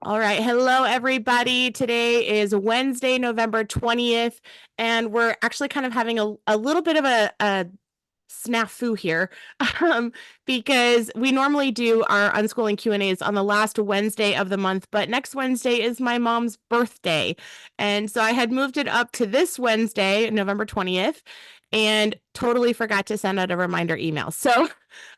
All right. Hello, everybody. Today is Wednesday, November 20th, and we're actually kind of having a little bit of a snafu here um, because we normally do our unschooling Q&As on the last Wednesday of the month, but next Wednesday is my mom's birthday. And so I had moved it up to this Wednesday, November 20th, and totally forgot to send out a reminder email. So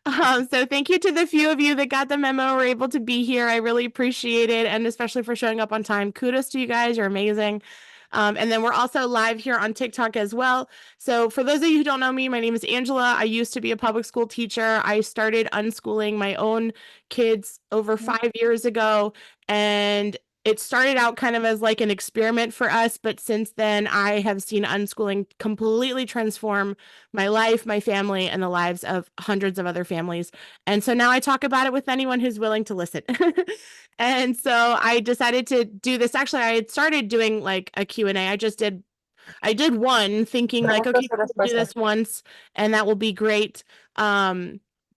thank you to the few of you that got the memo and were able to be here. I really appreciate it, and especially for showing up on time. Kudos to you guys. You're amazing. And then we're also live here on TikTok as well. So for those of you who don't know me, my name is Angela. I used to be a public school teacher. I started unschooling my own kids over 5 years ago, and it started out kind of as like an experiment for us, but since then I have seen unschooling completely transform my life, my family, and the lives of hundreds of other families. And so now I talk about it with anyone who's willing to listen. And so I decided to do this. Actually, I had started doing like a Q&A. I did one thinking like, okay, we'll do this once and that will be great.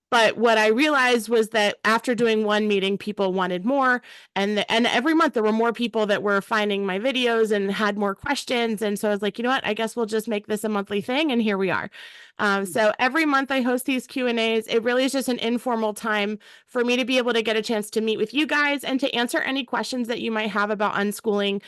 But what I realized was that after doing one meeting, people wanted more. And every month there were more people that were finding my videos and had more questions. And so I was like, you know what? I guess we'll just make this a monthly thing. And here we are. So every month I host these Q&As. It really is just an informal time for me to be able to get a chance to meet with you guys and to answer any questions that you might have about unschooling.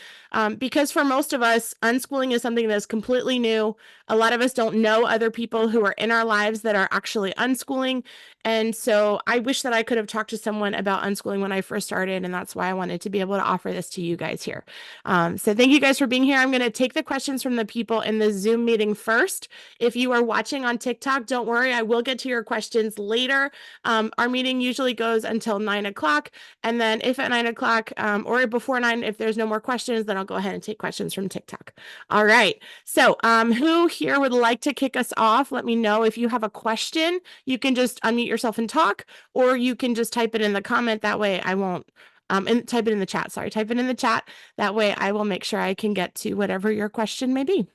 Because for most of us, unschooling is something that's completely new. A lot of us don't know other people who are in our lives that are actually unschooling. And so I wish that I could have talked to someone about unschooling when I first started. And that's why I wanted to be able to offer this to you guys here. So thank you guys for being here. I'm going to take the questions from the people in the Zoom meeting first. If you are watching on TikTok, don't worry, I will get to your questions later. Our meeting usually goes until 9 o'clock. And then if at 9 o'clock or before 9, if there's no more questions, then I'll go ahead and take questions from TikTok. All right. So who here would like to kick us off? Let me know if you have a question. You can just unmute yourself and talk, or you can just type it in the comment. That way I won't, and type it in the chat. Sorry, type it in the chat. That way I will make sure I can get to whatever your question may be.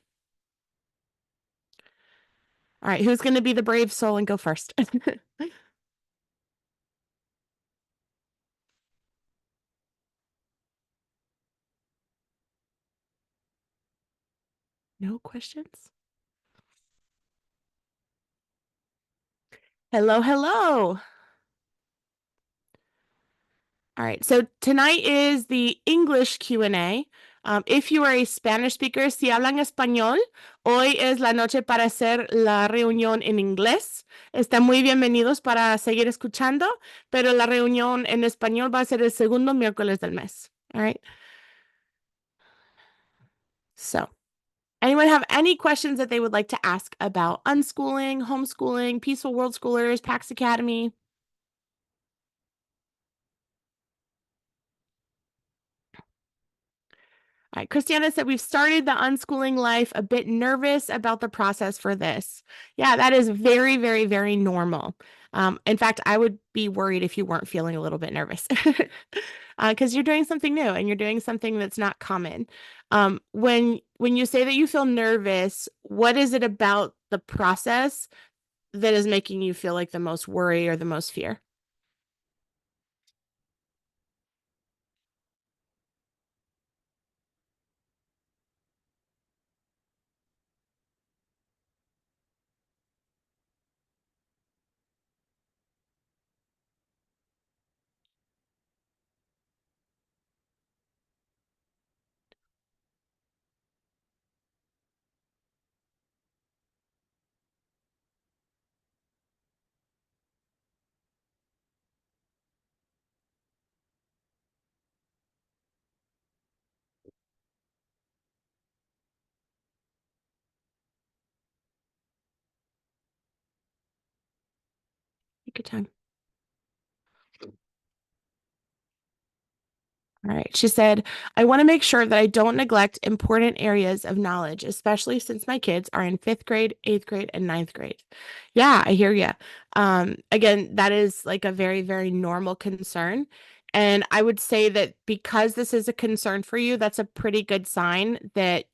All right, who's going to be the brave soul and go first? No questions? Hello, hello. All right, so tonight is the English Q&A. If you are a Spanish speaker, si hablan español, hoy es la noche para hacer la reunión en inglés. Están muy bienvenidos para seguir escuchando, pero la reunión en español va a ser el segundo miércoles del mes. All right. So, anyone have any questions that they would like to ask about unschooling, homeschooling, Peaceful World Schoolers, PAX Academy? All right, Christiana said we've started the unschooling life a bit nervous about the process for this. Yeah, that is very, very, very normal. In fact, I would be worried if you weren't feeling a little bit nervous because you're doing something new and you're doing something that's not common. When you say that you feel nervous, what is it about the process that is making you feel like the most worry or the most fear? Take your time. All right. She said, I want to make sure that I don't neglect important areas of knowledge, especially since my kids are in fifth grade, eighth grade, and ninth grade. Yeah, I hear you. Again, that is like a very, very normal concern. And I would say that because this is a concern for you, that's a pretty good sign that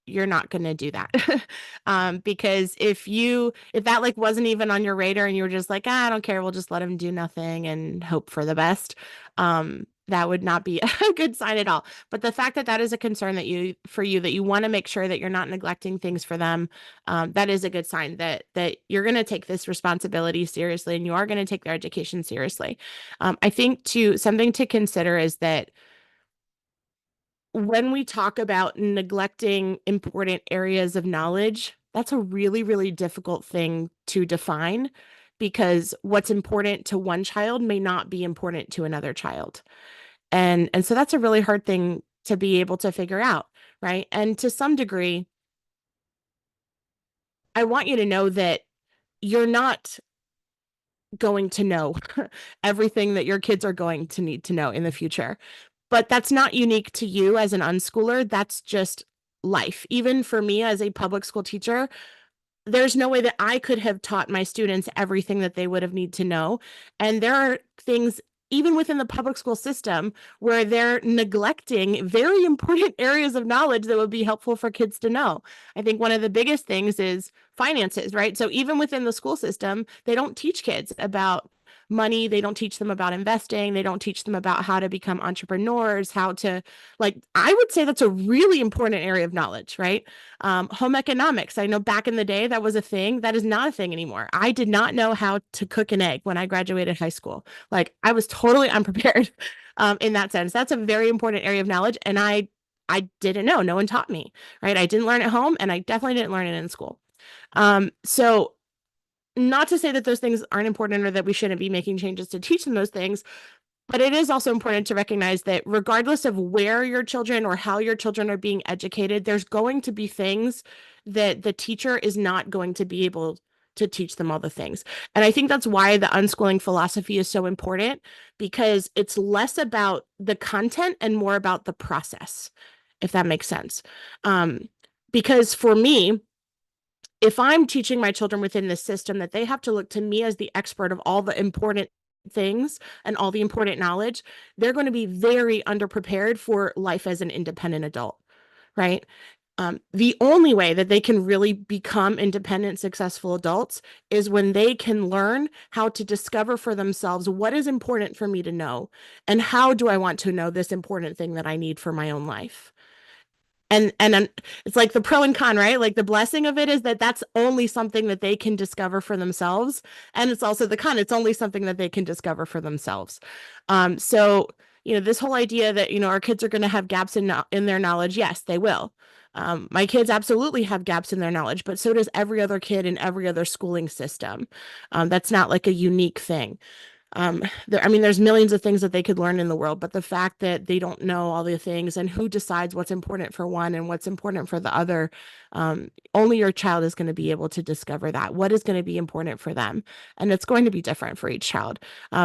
you're not going to do that. Because if that like wasn't even on your radar and you were just like, I don't care, we'll just let him do nothing and hope for the best. That would not be a good sign at all. But the fact that that is a concern for you, that you want to make sure that you're not neglecting things for them, that is a good sign that you're going to take this responsibility seriously and you are going to take their education seriously. I think something to consider is that when we talk about neglecting important areas of knowledge, that's a really, really difficult thing to define because what's important to one child may not be important to another child. And so that's a really hard thing to be able to figure out, right? And to some degree, I want you to know that you're not going to know everything that your kids are going to need to know in the future. But that's not unique to you as an unschooler. That's just life. Even for me as a public school teacher, there's no way that I could have taught my students everything that they would have need to know. And there are things even within the public school system where they're neglecting very important areas of knowledge that would be helpful for kids to know. I think one of the biggest things is finances, right? So even within the school system, they don't teach kids about money. They don't teach them about investing. They don't teach them about how to become entrepreneurs, how to, like, I would say that's a really important area of knowledge, right? Home economics. I know back in the day that was a thing. That is not a thing anymore. I did not know how to cook an egg when I graduated high school. Like I was totally unprepared in that sense. That's a very important area of knowledge. And I didn't know. No one taught me, right? I didn't learn at home and I definitely didn't learn it in school. So not to say that those things aren't important or that we shouldn't be making changes to teach them those things, but it is also important to recognize that regardless of where your children or how your children are being educated, there's going to be things that the teacher is not going to be able to teach them all the things. And I think that's why the unschooling philosophy is so important because it's less about the content and more about the process, if that makes sense. Because for me, if I'm teaching my children within this system that they have to look to me as the expert of all the important things and all the important knowledge, they're going to be very underprepared for life as an independent adult, right? The only way that they can really become independent, successful adults is when they can learn how to discover for themselves what is important for me to know and how do I want to know this important thing that I need for my own life. And it's like the pro and con, right? Like the blessing of it is that that's only something that they can discover for themselves, and it's also the con. It's only something that they can discover for themselves. So this whole idea that our kids are going to have gaps in their knowledge, yes, they will. My kids absolutely have gaps in their knowledge, but so does every other kid in every other schooling system. That's not like a unique thing. There's millions of things that they could learn in the world, but the fact that they don't know all the things and who decides what's important for one and what's important for the other, only your child is going to be able to discover that. What is going to be important for them, and it's going to be different for each child.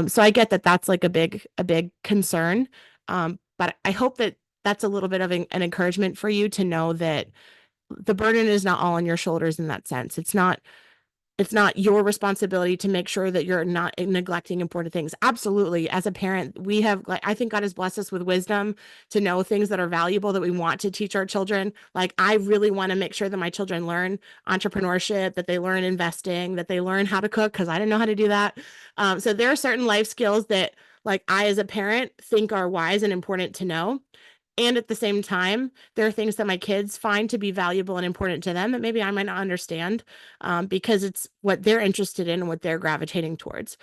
So I get that that's like a big concern, but I hope that that's a little bit of an encouragement for you to know that the burden is not all on your shoulders in that sense. It's not your responsibility to make sure that you're not neglecting important things. Absolutely. As a parent, we have, like, I think God has blessed us with wisdom to know things that are valuable that we want to teach our children. Like, I really want to make sure that my children learn entrepreneurship, that they learn investing, that they learn how to cook, because I didn't know how to do that. So there are certain life skills that, like, I, as a parent, think are wise and important to know. And at the same time, there are things that my kids find to be valuable and important to them that maybe I might not understand, because it's what they're interested in and what they're gravitating towards.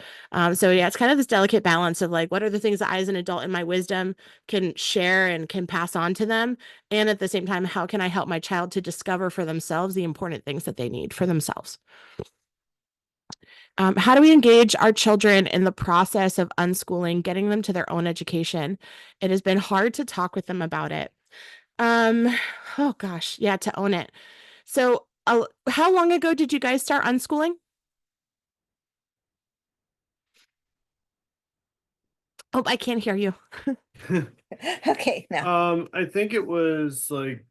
So yeah, it's kind of this delicate balance of like, what are the things that I, as an adult in my wisdom, can share and can pass on to them? And at the same time, how can I help my child to discover for themselves the important things that they need for themselves? How do we engage our children in the process of unschooling, getting them to their own education? It has been hard to talk with them about it. Um, oh gosh, yeah, to own it. So, how long ago did you guys start unschooling? Oh, I can't hear you. Okay, now. I think it was like,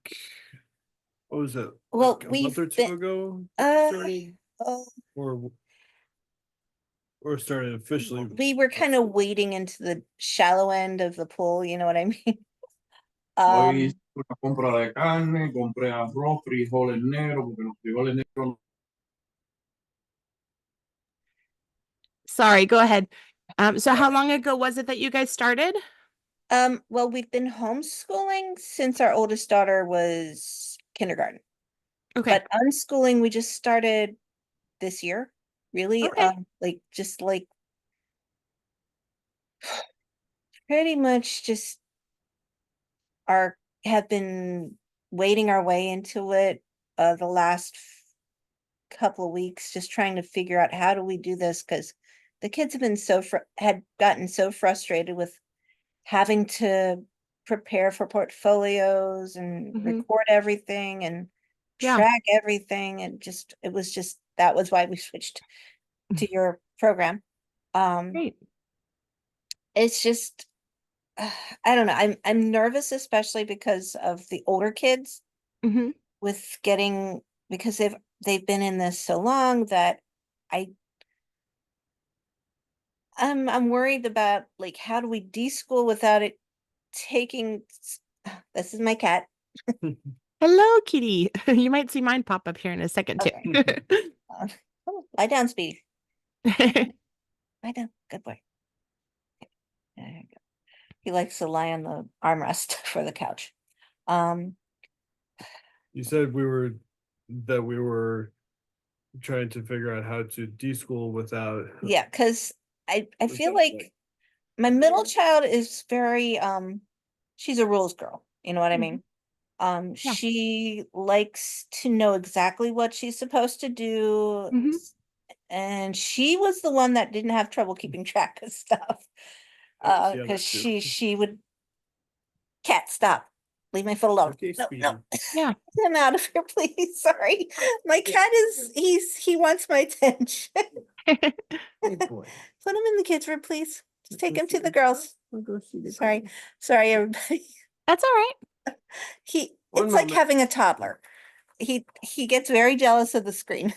what was it? Well, Like a we've month or two been, ago uh, started, oh, or started officially. we were kind of wading into the shallow end of the pool, you know what I mean? Or you Um, una compra de carne, compré arroz, frijoles negros, porque los frijoles negros. Sorry, go ahead. So how long ago was it that you guys started? Well, we've been homeschooling since our oldest daughter was kindergarten, Okay. but unschooling we just started this year, really. Okay. Like just like pretty much just our have been wading our way into it the last couple of weeks, just trying to figure out how do we do this because the kids have been had gotten so frustrated with having to prepare for portfolios and Hmm. record everything and Yeah. track everything and just it was just that was why we switched to your program. Um, Great. it's just I don't know. I'm nervous, especially because of the older kids Hmm. with getting because they've been in this so long that I I'm worried about like how do we deschool without it taking this is my cat. Hello, kitty. You might see mine pop up here in a second too. Okay. Oh, lie down, Speedy. Lie down. Lie down. Good boy. There you go. He likes to lie on the armrest for the couch. Um, You said we were trying to figure out how to deschool without. yeah, because I feel without, like my middle child is very she's a rules girl, you know what I Mhm. mean? Yeah. She likes to know exactly what she's supposed to do, Hmm. and she was the one that didn't have trouble keeping track of stuff. I can see how Because that too. she would cat stop. Leave my foot alone. Okay, No, no. Speedy. Yeah. Get him out of here, please. Sorry. My cat is he wants my attention. Good boy. Put him in the kids' room, please. Just take Go him see to the the- girls. go see the Sorry. girls. Sorry, everybody. That's all One It's like moment. having a toddler. He gets very jealous of the screen.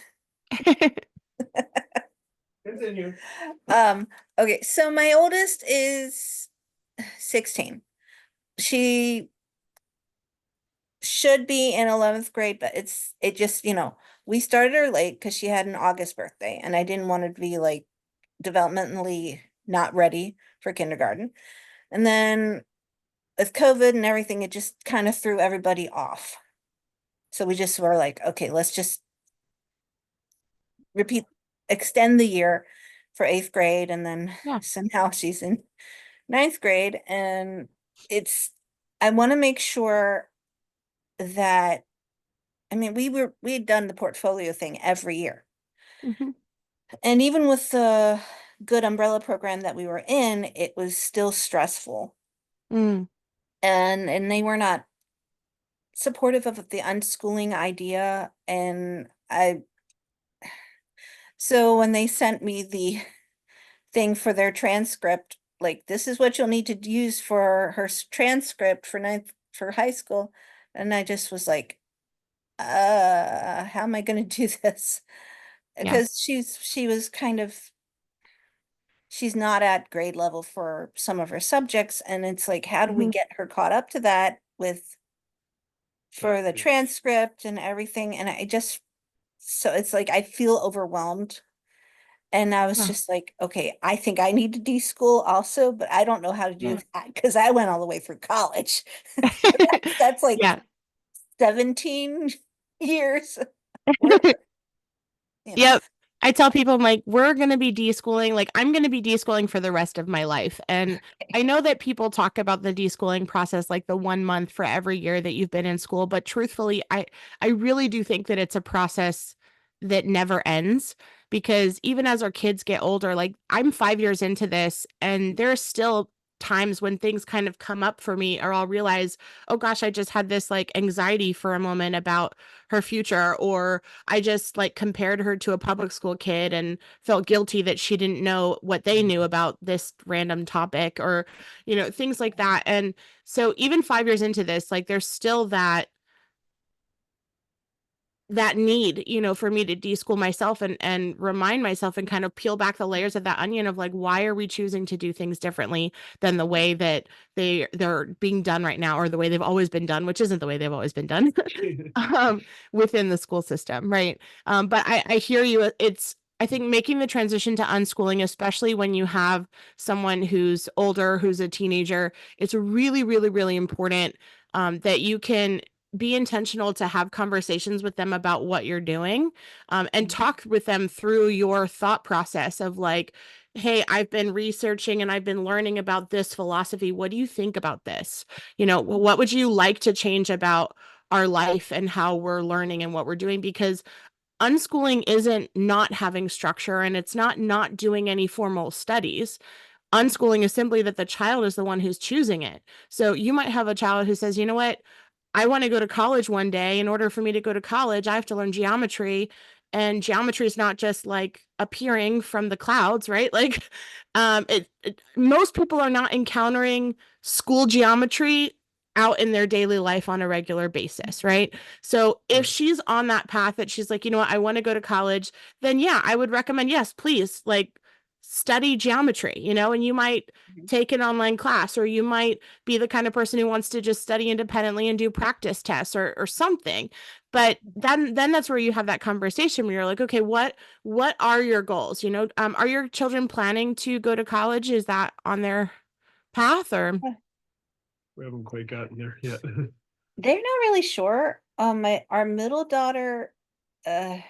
right. Continue. Um, okay, so my oldest is 16. She should be in 11th grade, but it just, we started her late because she had an August birthday, and I didn't want her to be like developmentally not ready for kindergarten. And then with COVID and everything, it just kind of threw everybody off. So we just were like, okay, let's just repeat, extend the year for 8th grade. And then Yeah. so now she's in 9th grade. And it's, I want to make sure that, I mean, we had done the portfolio thing every year. Hmm. And even with the good umbrella program that we were in, it was still stressful. Mm. And they were not supportive of the unschooling idea. And so when they sent me the thing for their transcript, like this is what you'll need to use for her transcript for for high school. And I just was like, how am I gonna do this? Yeah. Because she was kind of she's not at grade level for some of her subjects, and it's like, how do we Hmm. get her caught up to that with for the Exactly. transcript and everything? And I just so it's like I feel overwhelmed. And I was Yeah. just like, okay, I think I need to deschool also, but I don't know how to do Yeah. that because I went all the way through college. That's like Yeah. 17 years worth, you know. Yep. I tell people, I'm like, we're going to be deschooling. Like, I'm going to be deschooling for the rest of my life. And I know that people talk about the deschooling process, like the 1 month for every year that you've been in school. But truthfully, I really do think that it's a process that never ends because even as our kids get older, like I'm 5 years into this and there are still times when things kind of come up for me or I'll realize, oh gosh, I just had this like anxiety for a moment about her future, or I just like compared her to a public school kid and felt guilty that she didn't know what they knew about this random topic or, things like that. And so even 5 years into this, like there's still that that need, for me to deschool myself and remind myself and kind of peel back the layers of that onion of like, why are we choosing to do things differently than the way that they're being done right now, or the way they've always been done, which isn't the way they've always been done um, within the school system, right? But I hear you. I think making the transition to unschooling, especially when you have someone who's older, who's a teenager, it's really, really, really important that you can be intentional to have conversations with them about what you're doing, and talk with them through your thought process of like, hey, I've been researching and I've been learning about this philosophy. What do you think about this? What would you like to change about our life and how we're learning and what we're doing? Because unschooling isn't not having structure, and it's not doing any formal studies. Unschooling is simply that the child is the one who's choosing it. So you might have a child who says, you know what, I want to go to college one day. In order for me to go to college, I have to learn geometry. And geometry is not just like appearing from the clouds, right? Like, most people are not encountering school geometry out in their daily life on a regular basis, right? So if Right. she's on that path that she's like, you know what, I want to go to college, then yeah, I would recommend, yes, please, like, study geometry, and you might Mhm. take an online class, or you might be the kind of person who wants to just study independently and do practice tests or something. But then that's where you have that conversation where you're like, okay, what are your goals? Are your children planning to go to college? Is that on their path, or? We haven't quite gotten there yet. They're not really sure. Our middle daughter,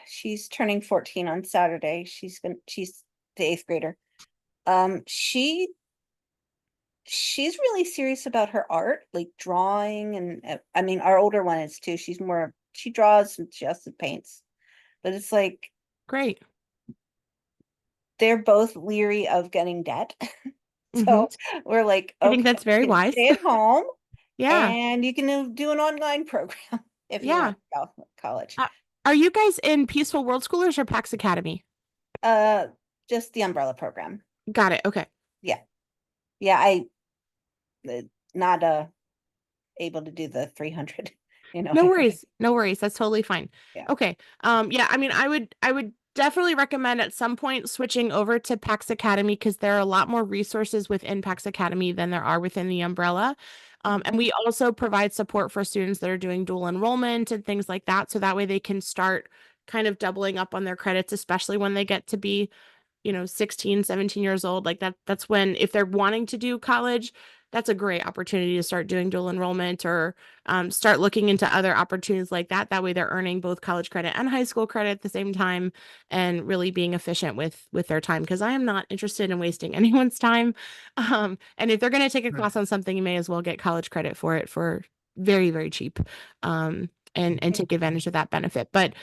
she's turning 14 on Saturday. She's the eighth grader. Um, she she's really serious about her art, like drawing, and I mean, our older one is too. She draws and she also paints, but it's like Great. they're both leery of getting debt. Hmm. So we're like, I think okay, that's very you can wise. stay at home Yeah. and you can do an online program if you Yeah. want to go to college. Uh, are you guys in Peaceful World Schoolers or Pax Academy? Uh, just the umbrella program. Got it. Okay. Yeah. Yeah, I not able to do the 300, No everything. worries. No worries. That's totally fine. Yeah. Okay. Yeah, I mean, I would definitely recommend at some point switching over to PAX Academy, because there are a lot more resources within PAX Academy than there are within the umbrella. And we also provide support for students that are doing dual enrollment and things like that. So that way they can start kind of doubling up on their credits, especially when they get to be 16, 17 years old. Like that's when, if they're wanting to do college, that's a great opportunity to start doing dual enrollment, or start looking into other opportunities like that. That way they're earning both college credit and high school credit at the same time, and really being efficient with their time, because I am not interested in wasting anyone's time. And if they're going to take a Right. class on something, you may as well get college credit for it for very, very cheap, and take advantage of that benefit. But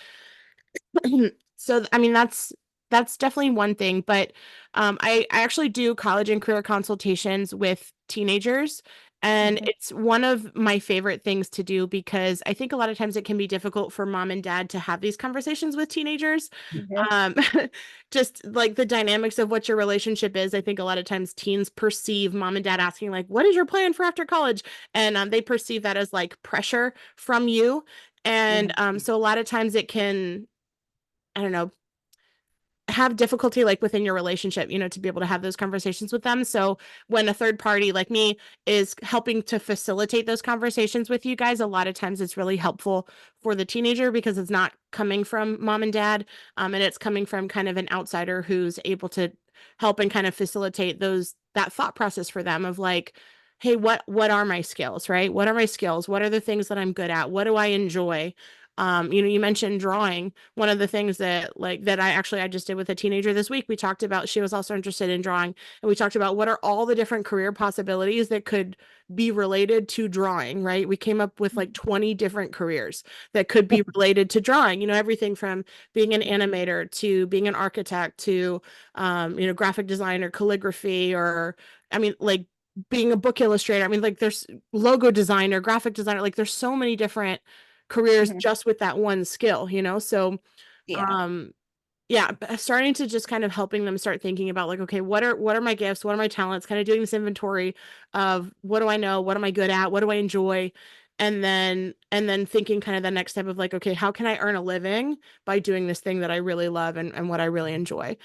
so I mean, that's definitely one thing. But I actually do college and career consultations with teenagers, and Mhm. it's one of my favorite things to do, because I think a lot of times it can be difficult for mom and dad to have these conversations with teenagers. Mhm. um just like the dynamics of what your relationship is. I think a lot of times teens perceive mom and dad asking like, what is your plan for after college? And they perceive that as like pressure from you. And Mhm. so a lot of times it can, I don't know, have difficulty like within your relationship, to be able to have those conversations with them. So when a third party like me is helping to facilitate those conversations with you guys, a lot of times it's really helpful for the teenager, because it's not coming from mom and dad, and it's coming from kind of an outsider who's able to help and kind of facilitate that thought process for them of like, hey, what are my skills, right? What are my skills? What are the things that I'm good at? What do I enjoy? You mentioned drawing. One of the things that I just did with a teenager this week, we talked about, she was also interested in drawing, and we talked about what are all the different career possibilities that could be related to drawing, right? We came up with like 20 different careers that could be related to drawing, everything from being an animator to being an architect to graphic designer, calligraphy, or I mean, like, being a book illustrator. I mean, like, there's logo designer, graphic designer, like there's so many different careers Mhm. just with that one skill, so Yeah. um yeah, starting to just kind of helping them start thinking about like, okay, what are my gifts, what are my talents, kind of doing this inventory of what do I know, what am I good at, what do I enjoy, and then thinking kind of the next step of like, okay, how can I earn a living by doing this thing that I really love and what I really enjoy.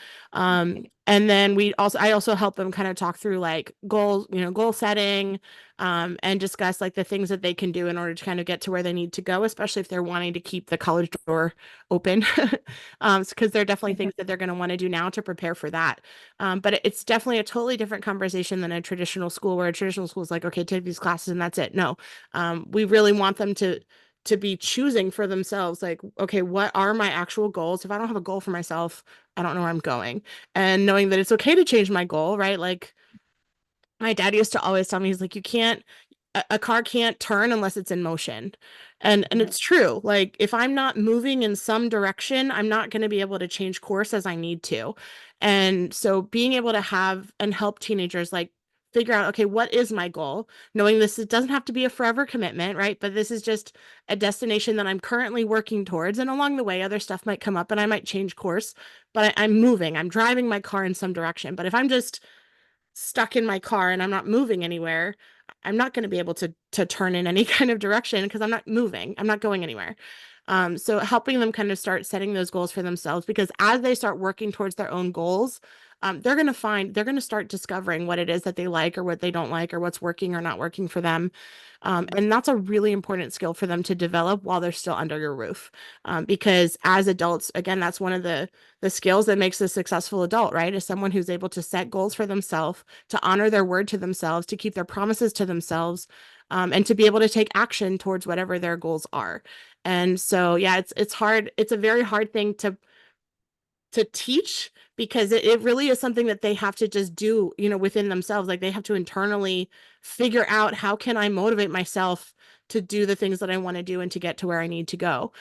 And then I also help them kind of talk through like goals, goal setting, and discuss like the things that they can do in order to kind of get to where they need to go, especially if they're wanting to keep the college door open. Because there are definitely things that they're going to want to do now to prepare for that. But it's definitely a totally different conversation than a traditional school, where a traditional school is like, okay, take these classes and that's it. No, we really want them to be choosing for themselves, like, okay, what are my actual goals? If I don't have a goal for myself, I don't know where I'm going. And knowing that it's okay to change my goal, right? Like my dad used to always tell me, he's like, you can't, a car can't turn unless it's in motion. And it's true. Like if I'm not moving in some direction, I'm not going to be able to change course as I need to. And so being able to have and help teenagers like figure out, okay, what is my goal? Knowing this, it doesn't have to be a forever commitment, right? But this is just a destination that I'm currently working towards. And along the way, other stuff might come up and I might change course, but I'm moving, I'm driving my car in some direction. But if I'm just stuck in my car and I'm not moving anywhere, I'm not going to be able to turn in any kind of direction because I'm not moving. I'm not going anywhere. So helping them kind of start setting those goals for themselves, because as they start working towards their own goals, they're going to start discovering what it is that they like or what they don't like or what's working or not working for them. And that's a really important skill for them to develop while they're still under your roof. Because as adults, again, that's one of the skills that makes a successful adult, right? Is someone who's able to set goals for themselves, to honor their word to themselves, to keep their promises to themselves, and to be able to take action towards whatever their goals are. And so, yeah, it's hard. It's a very hard thing to teach, because it really is something that they have to just do, within themselves. Like they have to internally figure out, how can I motivate myself to do the things that I want to do and to get to where I need to go.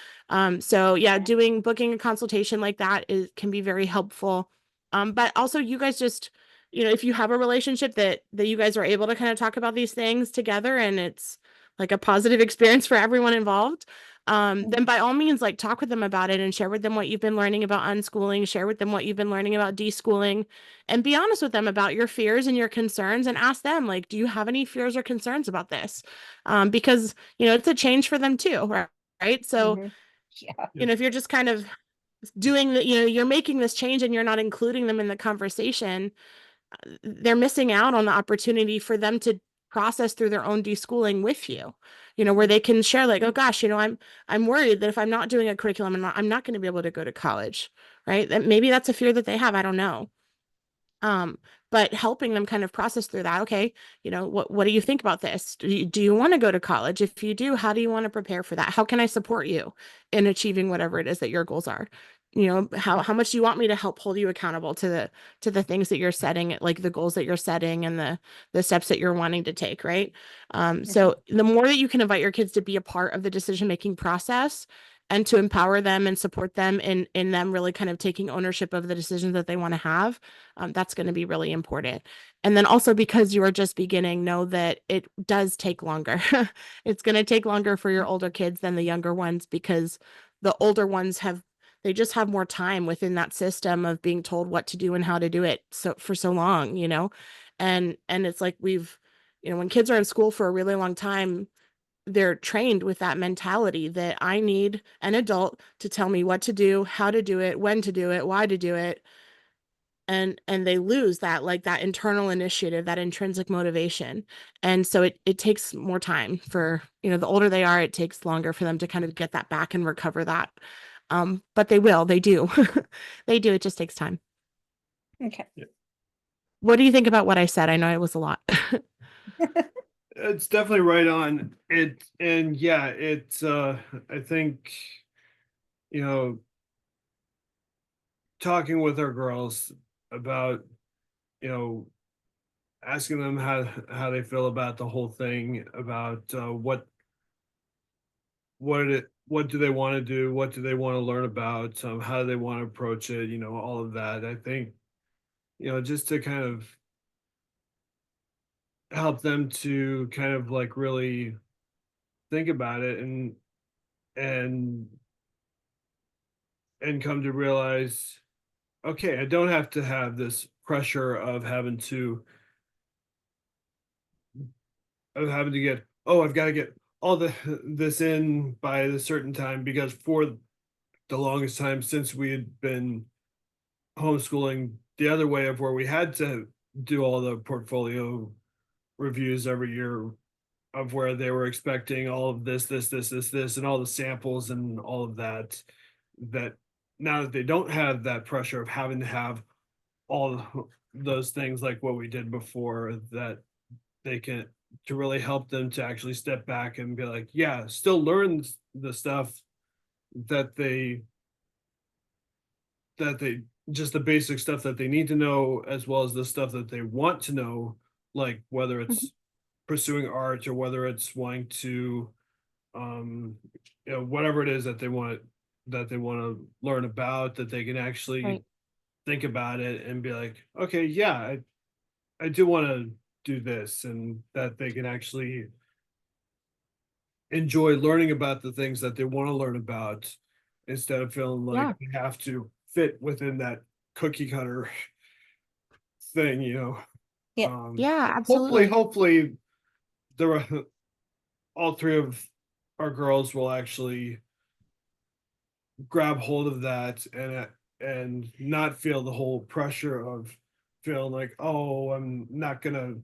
So yeah, booking a consultation like that can be very helpful. But also you guys just, if you have a relationship that you guys are able to kind of talk about these things together and it's like a positive experience for everyone involved, then by all means, like talk with them about it and share with them what you've been learning about unschooling, share with them what you've been learning about deschooling, and be honest with them about your fears and your concerns and ask them, like, do you have any fears or concerns about this? Because, it's a change for them too, right? Right. So, Yeah. if you're just kind of doing the, you're making this change and you're not including them in the conversation, they're missing out on the opportunity for them to process through their own deschooling with you, where they can share like, oh gosh, I'm worried that if I'm not doing a curriculum, I'm not going to be able to go to college, right? That maybe that's a fear that they have. I don't know. Um, but helping them kind of process through that. Okay, what do you think about this? Do you want to go to college? If you do, how do you want to prepare for that? How can I support you in achieving whatever it is that your goals are? How much do you want me to help hold you accountable to the things that you're setting, like the goals that you're setting and the steps that you're wanting to take, right? So the more that you can invite your kids to be a part of the decision-making process and to empower them and support them in them really kind of taking ownership of the decisions that they want to have, that's going to be really important. And then also, because you are just beginning, know that it does take longer. It's going to take longer for your older kids than the younger ones, because the older ones they just have more time within that system of being told what to do and how to do it so for so long, and it's like when kids are in school for a really long time, they're trained with that mentality that I need an adult to tell me what to do, how to do it, when to do it, why to do it. And they lose that, like that internal initiative, that intrinsic motivation. And so it takes more time for, the older they are, it takes longer for them to kind of get that back and recover that. But they do. They do. It just takes time. Okay. What do you think about what I said? I know it was a lot. It's definitely right on it. And yeah, it's I think, you know, talking with our girls about, you know, asking them how they feel about the whole thing, about what do they want to do, what do they want to learn about, how do they want to approach it, all of that. I think, just to kind of help them to kind of like really think about it and and come to realize, okay, I don't have to have this pressure of having to get, oh, I've got to get all this in by the certain time, because for the longest time since we had been homeschooling the other way of where we had to do all the portfolio reviews every year of where they were expecting all of this, and all the samples and all of that, that now that they don't have that pressure of having to have all those things like what we did before, that they can, to really help them to actually step back and be like, yeah, still learn the stuff that they just the basic stuff that they need to know, as well as the stuff that they want to know, like whether Mhm. it's pursuing art or whether it's wanting to, um whatever it is that they want to learn about, that they can actually Right. think about it and be like, okay, yeah, I do want to do this, and that they can actually enjoy learning about the things that they want to learn about, instead of feeling like Yeah. they have to fit within that cookie cutter thing, you know. Yeah. Yeah, Hopefully, absolutely. there are all three of our girls will actually grab hold of that, and not feel the whole pressure of feeling like, oh, I'm gonna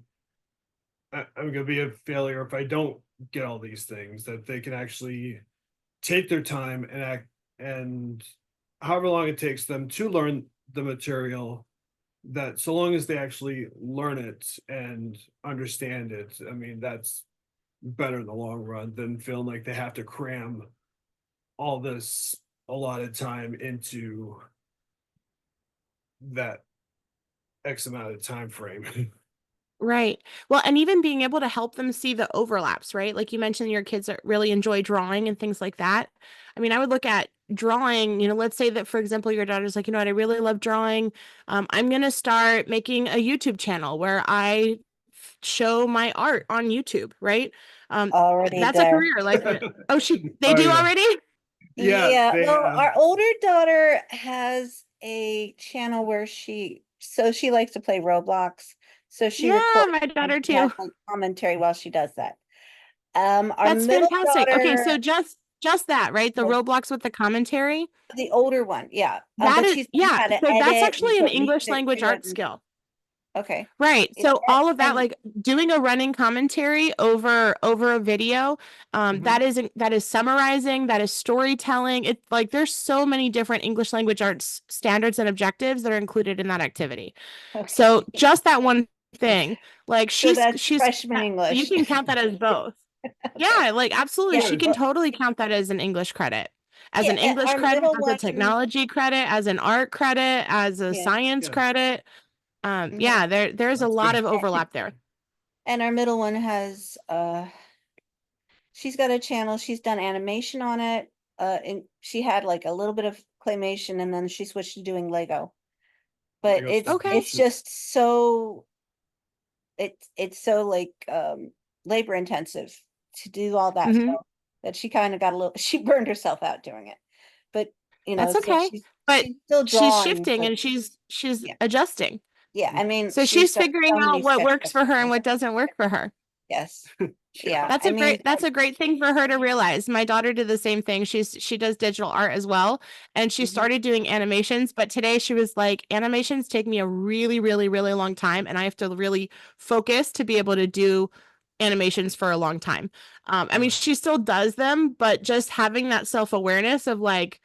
be a failure if I don't get all these things. That they can actually take their time and act, and however long it takes them to learn the material, that so long as they actually learn it and understand it, I mean, that's better in the long run than feeling like they have to cram all this allotted time into that X amount of time frame. Right. Well, and even being able to help them see the overlaps, right? Like you mentioned, your kids really enjoy drawing and things like that. I mean, I would look at drawing, let's say that, for example, your daughter's like, what, I really love drawing. I'm going to start making a YouTube channel where I show my art on YouTube, right? Um, Already that's a there. career. Like, they Oh do yeah, already? yeah, Yeah, they well, have. our older daughter has a channel where she likes to play Roblox. So she Yeah, records my and daughter she has too. like commentary while she does that. Our That's middle fantastic. Okay, daughter, so just that, right? The Roblox with the commentary. the older one, yeah. That But is, she's learned yeah. how to So that's edit and actually an put English music language to it. art skill. Okay. Right. Yeah, So all of that, and like doing a running commentary over a video, Mhm. that is summarizing, that is storytelling. It's like there's so many different English language arts standards and objectives that are included in that activity. So okay. just that one thing, like So that's she's freshman you English. can count that as both. Okay. Yeah, like absolutely. Yeah. She can totally count that as an English credit. As Yeah, an and English our credit, middle as a one, technology credit, as an art credit, as a yeah, science Yeah, credit. yeah. Yeah, there's a that's lot good. of overlap there. And our middle one has she's got a channel, she's done animation on it. And she had like a little bit of claymation and then she switched to doing Lego. But Lego it's stop Okay. it's motion. just so it's so like labor intensive to do all that Hmm. stuff that she kind of got a little she burned herself out doing it. But That's so okay. But she's still she's drawing, shifting but and she's yeah. adjusting. Yeah, I mean, So she's she's done figuring so out many what works for sketchbooks her and now. what doesn't work for her. Yes. Yeah. Yeah, I mean, That's a great thing for her to realize. My daughter did the same thing. She does digital art as well, and she mhm, started doing animations, but today she was like, animations take me a really, really, really long time, and I have to really focus to be able to do animations for a long time. I mean, Uh, she still does them, but just having that self-awareness of like,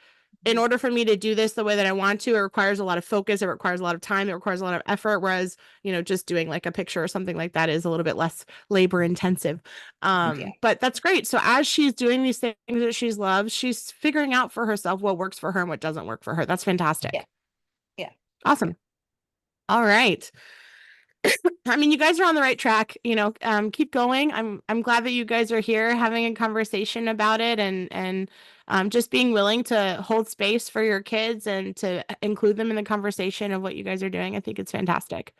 in mhm, order for me to do this the way that I want to, it requires a lot of focus, it requires a lot of time, it requires a lot of effort. Whereas, just doing like a picture or something like that is a little bit less labor intensive. yeah, But that's great. So as she's doing these things that she's loves, she's figuring out for herself what works for her and what doesn't work for her. That's yeah, fantastic. yeah, yeah. Awesome. All right. I mean, you guys are on the right track. Keep going. I'm glad that you guys are here having a conversation about it, and just being willing to hold space for your kids and to include them in the conversation of what you guys are doing. I think it's fantastic.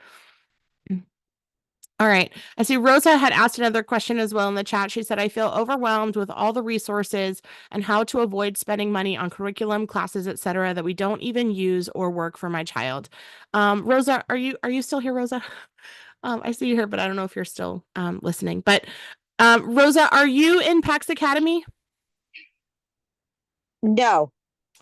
All right. I see Rosa had asked another question as well in the chat. She said, I feel overwhelmed with all the resources and how to avoid spending money on curriculum, classes, etc., that we don't even use or work for my child. Rosa, are you still here, Rosa? I see you here, but I don't know if you're still listening. But Rosa, are you in PAX Academy? No.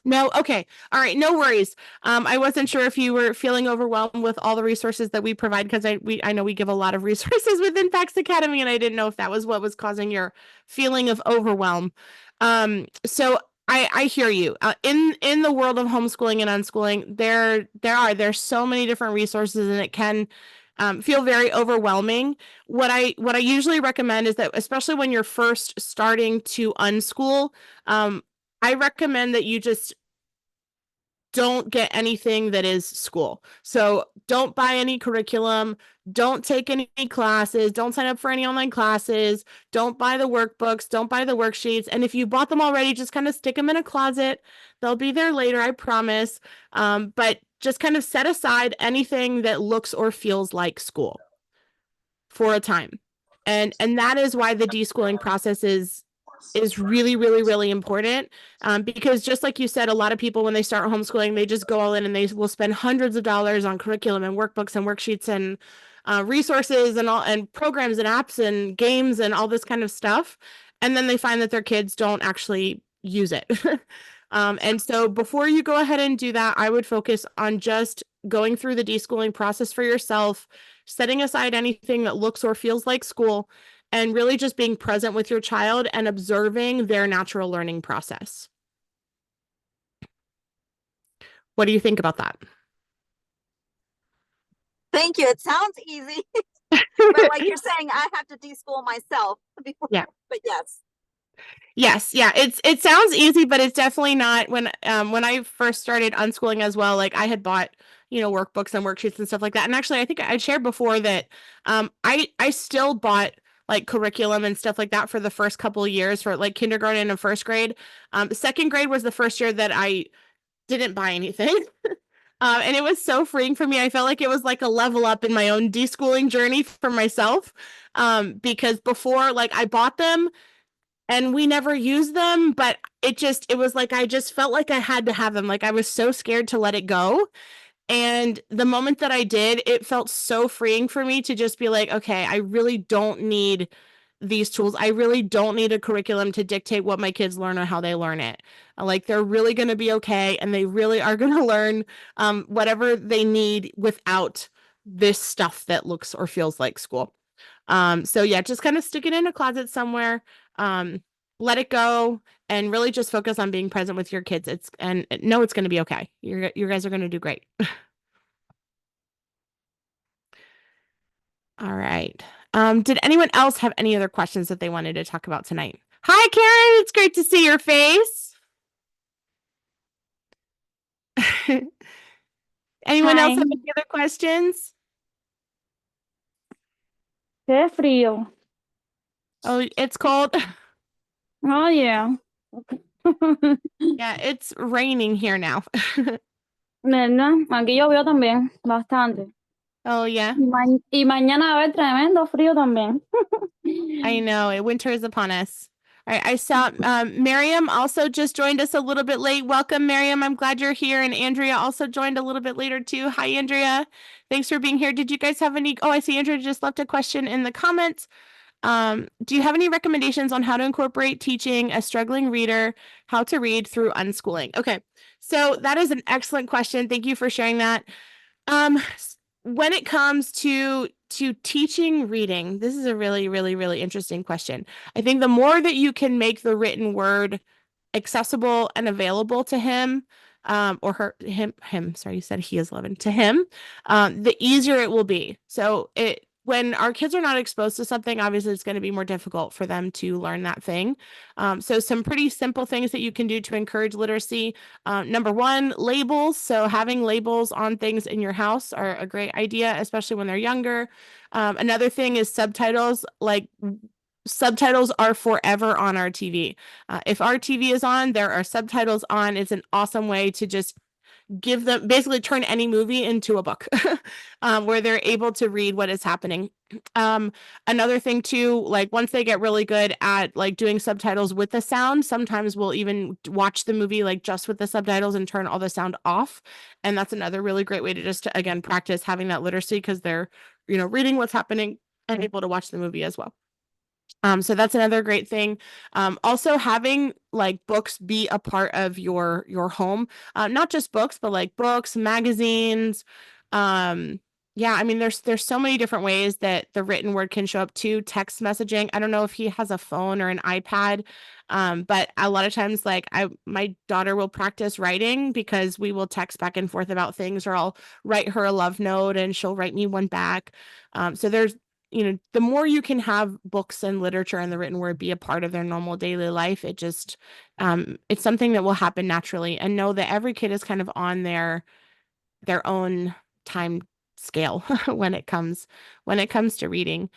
No? Okay. All right. No worries. I wasn't sure if you were feeling overwhelmed with all the resources that we provide because I know we give a lot of resources within PAX Academy, and I didn't know if that was what was causing your feeling of overwhelm. So I hear you. In the world of homeschooling and unschooling, there's so many different resources, and it can feel very overwhelming. What I usually recommend is that, especially when you're first starting to unschool, I recommend that you just don't get anything that is school. So don't buy any curriculum, don't take any classes, don't sign up for any online classes, don't buy the workbooks, don't buy the worksheets. And if you bought them already, just kind of stick them in a closet. They'll be there later, I promise. But just kind of set aside anything that looks or feels like school for a time. And that is why the deschooling process is really, really, really important. Because just like you said, a lot of people, when they start homeschooling, they just go all in and they will spend hundreds of dollars on curriculum and workbooks and worksheets and resources and all and programs and apps and games and all this kind of stuff. And then they find that their kids don't actually use it. And so before you go ahead and do that, I would focus on just going through the deschooling process for yourself, setting aside anything that looks or feels like school, and really just being present with your child and observing their natural learning process. What do you think about that? Thank you. It sounds easy, but like you're saying, I have to deschool myself before. Yeah. But yes. Yes, yeah, it sounds easy, but it's definitely not. When I first started unschooling as well, like I had bought, workbooks and worksheets and stuff like that. And actually, I think I shared before that I still bought like curriculum and stuff like that for the first couple of years for like kindergarten and first grade. Second grade was the first year that I didn't buy anything. And it was so freeing for me. I felt like it was like a level up in my own deschooling journey for myself. Because before, like I bought them and we never used them, but it was like I just felt like I had to have them. Like I was so scared to let it go. And the moment that I did, it felt so freeing for me to just be like, okay, I really don't need these tools. I really don't need a curriculum to dictate what my kids learn or how they learn it. Like they're really going to be okay, and they really are going to learn whatever they need without this stuff that looks or feels like school. So yeah, just kind of stick it in a closet somewhere, let it go, and really just focus on being present with your kids. It's going to be okay. You guys are going to do great. All right. Did anyone else have any other questions that they wanted to talk about tonight? Hi, Karen. It's great to see your face. Anyone else Hi. have any other questions? Qué frío. Oh, it's cold. Oh, yeah. Yeah, it's raining here now. ¿Verdad? Aquí llovió también, bastante. Oh, yeah. Y mañana va a haber tremendo frío también. I know. Winter is upon us. All right, I saw Miriam also just joined us a little bit late. Welcome, Miriam. I'm glad you're here. And Andrea also joined a little bit later, too. Hi, Andrea. Thanks for being here. Did you guys have any? Oh, I see Andrea just left a question in the comments. Do you have any recommendations on how to incorporate teaching a struggling reader how to read through unschooling? Okay, so that is an excellent question. Thank you for sharing that. When it comes to teaching reading, this is a really, really, really interesting question. I think the more that you can make the written word accessible and available to him, or him, sorry, you said he is 11, to him, the easier it will be. So when our kids are not exposed to something, obviously it's going to be more difficult for them to learn that thing. So some pretty simple things that you can do to encourage literacy. Number one, labels. So having labels on things in your house are a great idea, especially when they're younger. Another thing is subtitles. Like subtitles are forever on our TV. If our TV is on, there are subtitles on. It's an awesome way to just give them, basically turn any movie into a book, where they're able to read what is happening. Another thing too, like once they get really good at like doing subtitles with the sound, sometimes we'll even watch the movie like just with the subtitles and turn all the sound off. And that's another really great way to just again practice having that literacy, because they're reading what's happening and able to watch the movie as well. So that's another great thing. Also having like books be a part of your home, not just books, but like books, magazines. Yeah, I mean, there's so many different ways that the written word can show up too. Text messaging. I don't know if he has a phone or an iPad, but a lot of times, like my daughter will practice writing because we will text back and forth about things, or I'll write her a love note and she'll write me one back. So there's the more you can have books and literature and the written word be a part of their normal daily life, it's something that will happen naturally. And know that every kid is kind of on their own time scale when it comes to reading.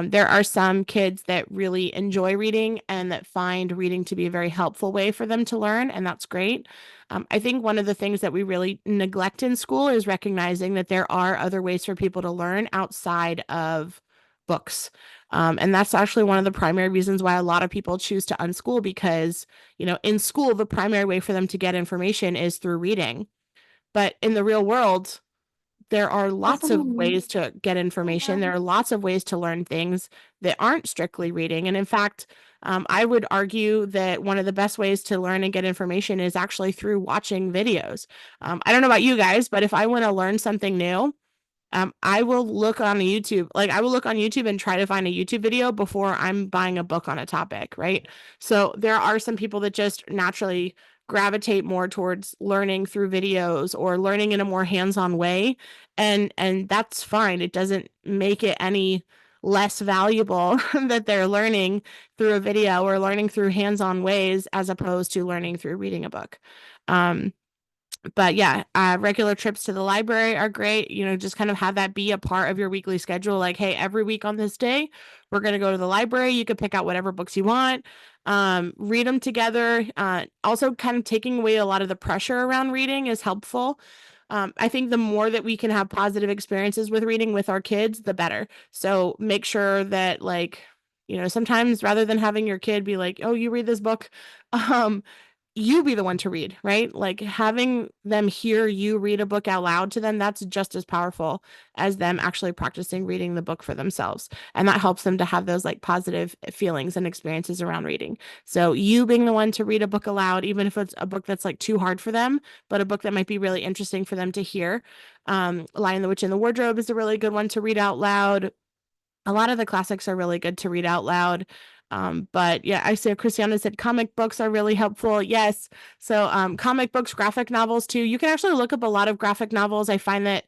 There are some kids that really enjoy reading and that find reading to be a very helpful way for them to learn, and that's great. I think one of the things that we really neglect in school is recognizing that there are other ways for people to learn outside of books. And that's actually one of the primary reasons why a lot of people choose to unschool, because, in school, the primary way for them to get information is through reading. But in the real world, there are lots of ways to get information. There are lots of ways to learn things that aren't strictly reading. And in fact, I would argue that one of the best ways to learn and get information is actually through watching videos. I don't know about you guys, but if I want to learn something new, I will look on YouTube. Like, I will look on YouTube and try to find a YouTube video before I'm buying a book on a topic, right? So there are some people that just naturally gravitate more towards learning through videos or learning in a more hands-on way. And that's fine. It doesn't make it any less valuable that they're learning through a video or learning through hands-on ways as opposed to learning through reading a book. But yeah, regular trips to the library are great. Just kind of have that be a part of your weekly schedule. Like, hey, every week on this day, we're going to go to the library. You can pick out whatever books you want, read them together. Also, kind of taking away a lot of the pressure around reading is helpful. I think the more that we can have positive experiences with reading with our kids, the better. So make sure that, like, sometimes rather than having your kid be like, oh, you read this book, you be the one to read, right? Like, having them hear you read a book out loud to them, that's just as powerful as them actually practicing reading the book for themselves. And that helps them to have those like positive feelings and experiences around reading. So you being the one to read a book aloud, even if it's a book that's like too hard for them, but a book that might be really interesting for them to hear. Lion, the Witch, and the Wardrobe is a really good one to read out loud. A lot of the classics are really good to read out loud. But yeah, I see Christiana said comic books are really helpful. Yes. So comic books, graphic novels too. You can actually look up a lot of graphic novels. I find that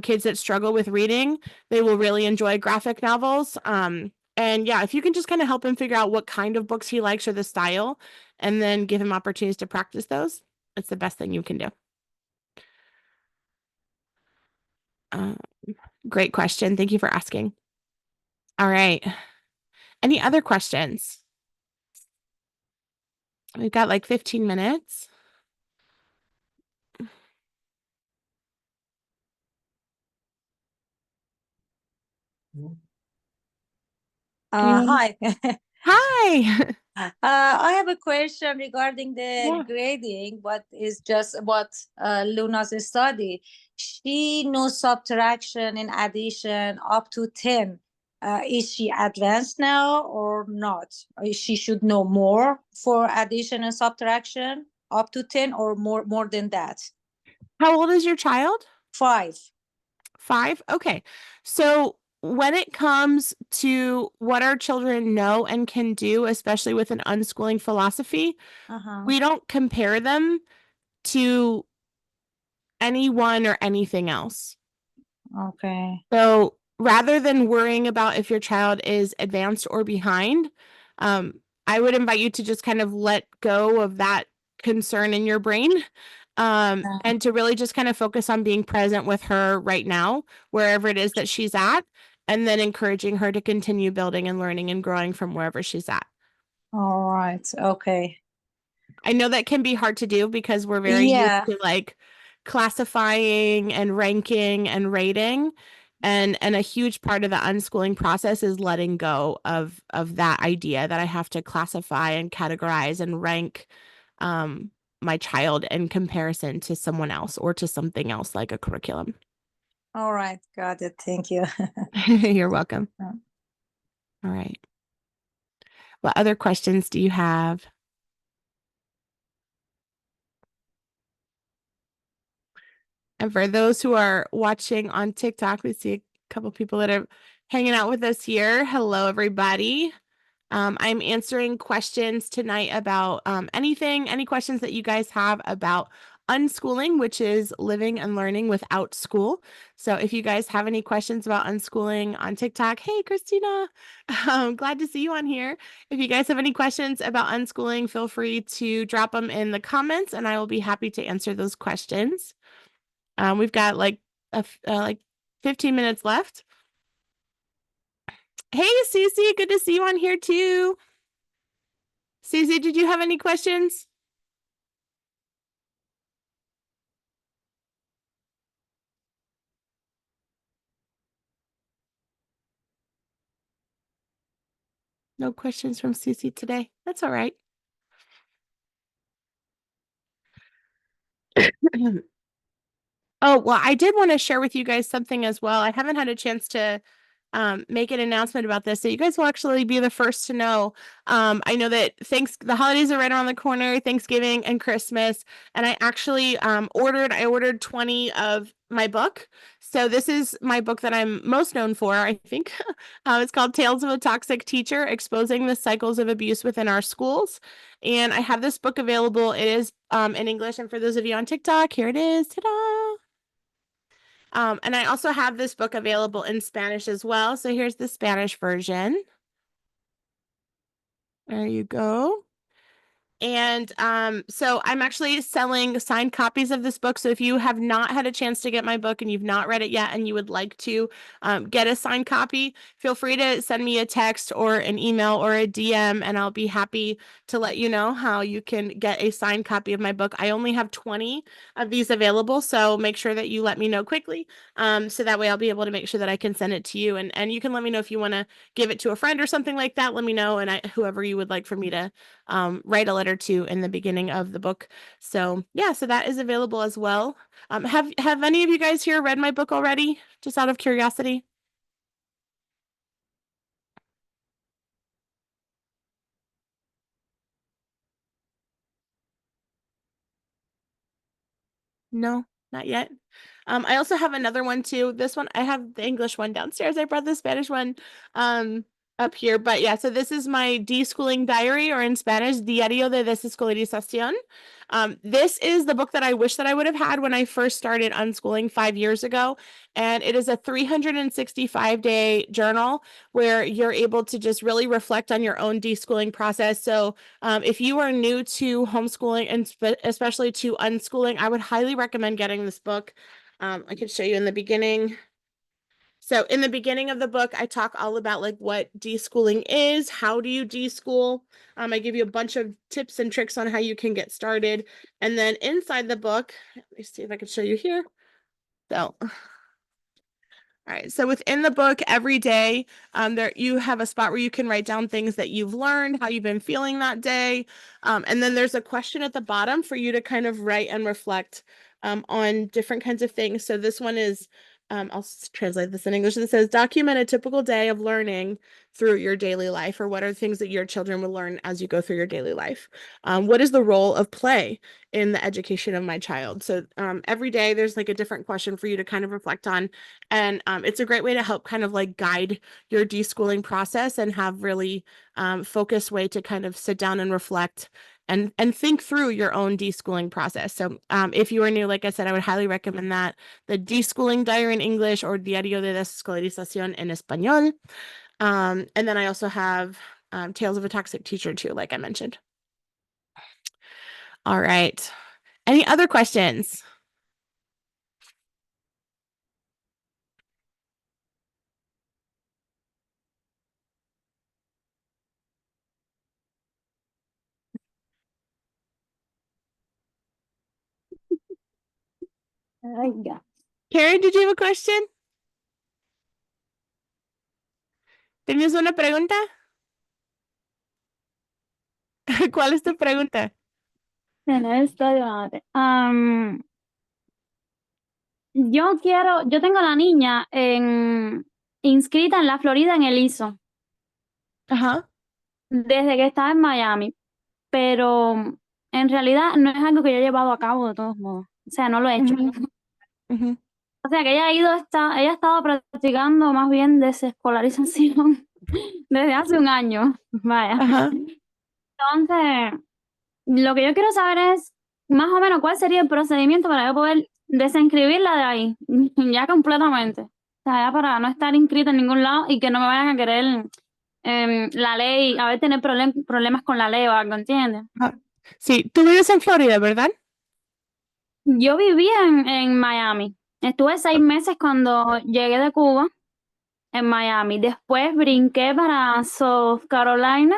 kids that struggle with reading, they will really enjoy graphic novels. And yeah, if you can just kind of help him figure out what kind of books he likes or the style, and then give him opportunities to practice those, it's the best thing you can do. Great question. Thank you for asking. All right. Any other questions? We've got like 15 minutes. Hi. Hi. I have a question regarding the Yeah. grading, what is just what Luna's study. She knows subtraction and addition up to 10. Is she advanced now or not? She should know more for addition and subtraction up to 10 or more than that. How old is your child? 5. 5? Okay. So when it comes to what our children know and can do, especially with an unschooling philosophy, we don't compare them to anyone or anything else. Okay. So rather than worrying about if your child is advanced or behind, I would invite you to just kind of let go of that concern in your brain, and to really just kind of focus on being present with her right now, wherever it is that she's at, and then encouraging her to continue building and learning and growing from wherever she's at. All right. Okay. I know that can be hard to do because we're very used to like classifying and ranking and rating. And a huge part of the unschooling process is letting go of that idea that I have to classify and categorize and rank my child in comparison to someone else or to something else like a curriculum. All right. Got it. Thank you. You're welcome. Yeah. All right. What other questions do you have? And for those who are watching on TikTok, we see a couple people that are hanging out with us here. Hello, everybody. I'm answering questions tonight about any questions that you guys have about unschooling, which is living and learning without school. So if you guys have any questions about unschooling on TikTok, hey, Christina, I'm glad to see you on here. If you guys have any questions about unschooling, feel free to drop them in the comments and I will be happy to answer those questions. We've got like 15 minutes left. Hey, Cece, good to see you on here too. Susie, did you have any questions? No questions from Susie today. That's all right. Oh, well, I did want to share with you guys something as well. I haven't had a chance to make an announcement about this, so you guys will actually be the first to know. I know that the holidays are right around the corner, Thanksgiving and Christmas, and I actually ordered 20 of my book. So this is my book that I'm most known for, I think. It's called Tales of a Toxic Teacher: Exposing the Cycles of Abuse Within Our Schools. And I have this book available. It is in English, and for those of you on TikTok, here it is. Ta-da! And I also have this book available in Spanish as well. So here's the Spanish version. There you go. And so I'm actually selling signed copies of this book. So if you have not had a chance to get my book and you've not read it yet and you would like to get a signed copy, feel free to send me a text or an email or a DM and I'll be happy to let you know how you can get a signed copy of my book. I only have 20 of these available, so make sure that you let me know quickly. So that way I'll be able to make sure that I can send it to you. And you can let me know if you want to give it to a friend or something like that. Let me know, and whoever you would like for me to write a letter to in the beginning of the book. So yeah, so that is available as well. Have any of you guys here read my book already? Just out of curiosity. No, not yet. I also have another one too. This one, I have the English one downstairs. I brought the Spanish one up here. But yeah, so this is my deschooling diary, or in Spanish, Diario de Desescolarización. This is the book that I wish that I would have had when I first started unschooling 5 years ago. And it is a 365-day journal where you're able to just really reflect on your own deschooling process. So if you are new to homeschooling and especially to unschooling, I would highly recommend getting this book. I could show you in the beginning. So in the beginning of the book, I talk all about like what deschooling is, how do you deschool. I give you a bunch of tips and tricks on how you can get started. And then inside the book, let me see if I can show you here. So all right, so within the book, every day, there you have a spot where you can write down things that you've learned, how you've been feeling that day, and then there's a question at the bottom for you to kind of write and reflect on different kinds of things. So this one is, I'll translate this in English. It says, document a typical day of learning through your daily life, or what are things that your children will learn as you go through your daily life? What is the role of play in the education of my child? So every day there's like a different question for you to kind of reflect on. And it's a great way to help kind of like guide your deschooling process and have really focused way to kind of sit down and reflect and think through your own deschooling process. So if you are new, like I said, I would highly recommend that. The Deschooling Diary in English, or Diario de Desescolarización en Español. And then I also have Tales of a Toxic Teacher too, like I mentioned. All right. Any other questions? Ay, ya. Karen, did you have a question? ¿Tenías una pregunta? ¿Cuál es tu pregunta? Bueno, esto de madre. Yo tengo a la niña inscrita en la Florida en el ISO. Ajá. desde que estaba en Miami, pero en realidad no es algo que yo he llevado a cabo de todos modos. O sea, no lo he hecho. Ujú, ujú. O sea, que ella ha estado practicando más bien desescolarización desde hace un año. Vaya. Ajá. Entonces, lo que yo quiero saber es más o menos cuál sería el procedimiento para yo poder desinscribirla de ahí, ya completamente. O sea, ya para no estar inscrita en ningún lado y que no me vayan a querer la ley, a ver, tener problemas con la ley o algo, ¿entiendes? Ah, sí, tú vives en Florida, ¿verdad? Yo vivía en Miami. Estuve 6 meses cuando llegué de Cuba en Miami. Después brinqué para South Carolina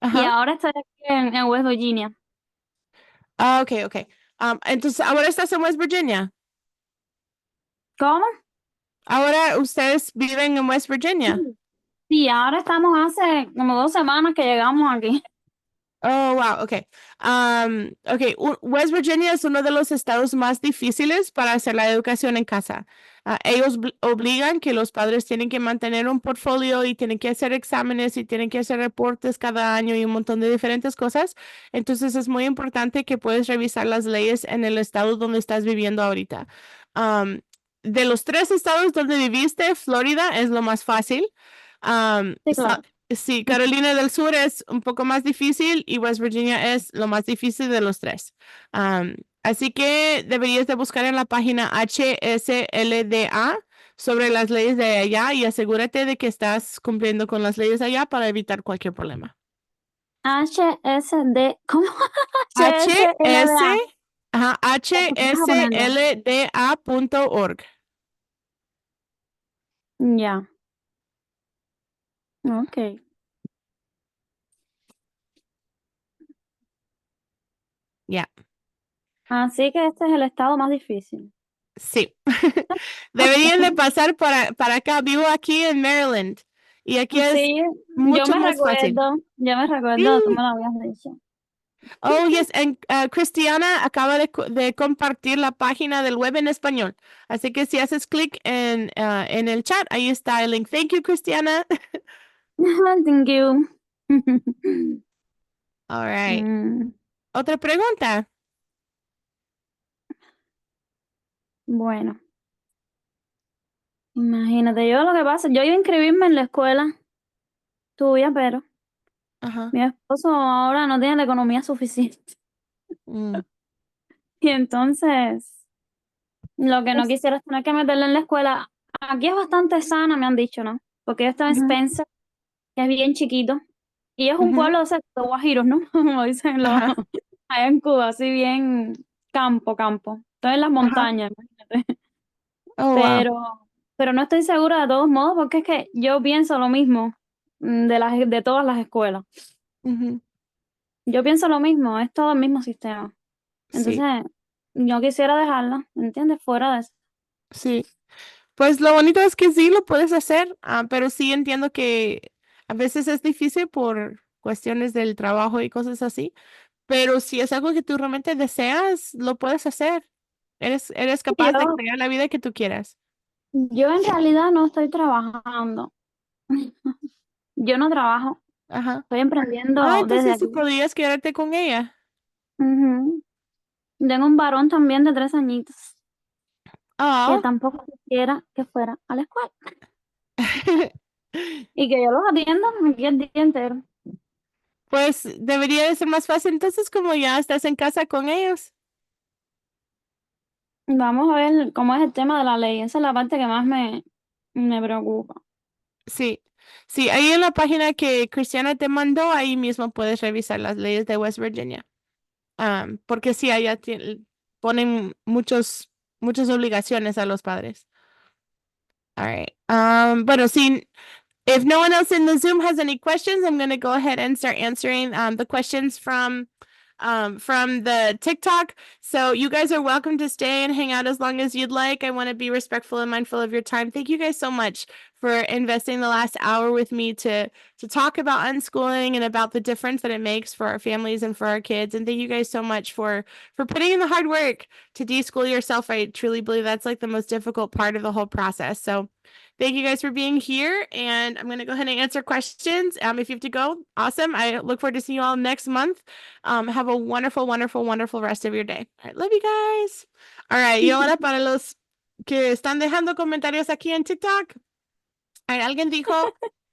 y Ajá. ahora estoy aquí en West Virginia. Ah, ok, ok. Entonces, ahora estás en West Virginia. ¿Cómo? Ahora ustedes viven en West Virginia. Sí, ahora estamos hace como 2 semanas que llegamos aquí. Oh, wow, okay. Okay, West Virginia es uno de los estados más difíciles para hacer la educación en casa. Ellos obligan que los padres tienen que mantener un portfolio y tienen que hacer exámenes y tienen que hacer reportes cada año y un montón de diferentes cosas. Entonces es muy importante que puedes revisar las leyes en el estado donde estás viviendo ahorita. Um, de los 3 estados donde viviste, Florida es lo más fácil. Um, Sí, Sa- claro. Sí, Carolina del Sur es un poco más difícil y West Virginia es lo más difícil de los 3. Así que deberías de buscar en la página HSLDA sobre las leyes de allá y asegúrate de que estás cumpliendo con las leyes allá para evitar cualquier problema. HSD, ¿cómo? HS, HSLDA. ajá, Deja ponerlo. hslda.org. Ya, ok. Ya, Así que este es el estado más difícil. sí. Deberían de pasar para acá. Vivo aquí en Maryland y aquí es Sí, mucho más fácil. yo me recuerdo, tú me Sí. lo habías dicho. Oh, yes. Cristiana acaba de compartir la página del web en español. Así que si haces clic en el chat, ahí está el link. Thank you, Cristiana. Thank you. All right. Mm, Otra pregunta. bueno, imagínate, yo lo que pasa, yo iba a inscribirme en la escuela tuya, pero Ajá. mi esposo ahora no tiene la economía suficiente. Mm. Y entonces, lo que no Pues, quisiera es tener que meterle en la escuela. Aquí es bastante sana, me han dicho, ¿no? Porque yo estaba en ujú, Spencer, que es bien chiquito. Y es un ujú, pueblo, o sea, de guajiros, ¿no? Como dicen los ajá. allá en Cuba, así bien campo, campo. Todo en las Ajá. montañas, imagínate. Oh, wow. Pero, pero no estoy segura de todos modos, porque es que yo pienso lo mismo de todas las escuelas. Ujú, Yo pienso lo mismo, es todo el mismo sistema. sí, Entonces, yo quisiera dejarla, ¿entiendes? Fuera de eso. sí. Pues lo bonito es que sí lo puedes hacer, pero sí entiendo que a veces es difícil por cuestiones del trabajo y cosas así. Pero si es algo que tú realmente deseas, lo puedes hacer. Eres capaz de Yo, crear la vida que tú quieras. yo en realidad no estoy trabajando. Yo no trabajo, Ajá. estoy Ah, emprendiendo desde entonces sí aquí. podrías quedarte con ella. Ujú. Tengo un varón también de 3 añitos que Ah. tampoco quisiera que fuera a la escuela y que yo los atienda aquí el día entero. Pues debería de ser más fácil. Entonces, como ya estás en casa con ellos. Vamos a ver cómo es el tema de la ley. Esa es la parte que más me preocupa. Sí. Sí, ahí en la página que Cristiana te mandó, ahí mismo puedes revisar las leyes de West Virginia. Porque sí, allá ponen muchas obligaciones a los padres. All right. Bueno, sí. If no one else in the Zoom has any questions, I'm going to go ahead and start answering the questions from the TikTok. So you guys are welcome to stay and hang out as long as you'd like. I want to be respectful and mindful of your time. Thank you guys so much for investing the last hour with me to talk about unschooling and about the difference that it makes for our families and for our kids. And thank you guys so much for putting in the hard work to deschool yourself. I truly believe that's like the most difficult part of the whole process. So Thank you guys for being here, and I'm going to go ahead and answer questions. If you have to go, awesome. I look forward to seeing you all next month. Have a wonderful, wonderful, wonderful rest of your day. All right, love you guys. All right, y ahora para los que están dejando comentarios aquí en TikTok. Alguien dijo,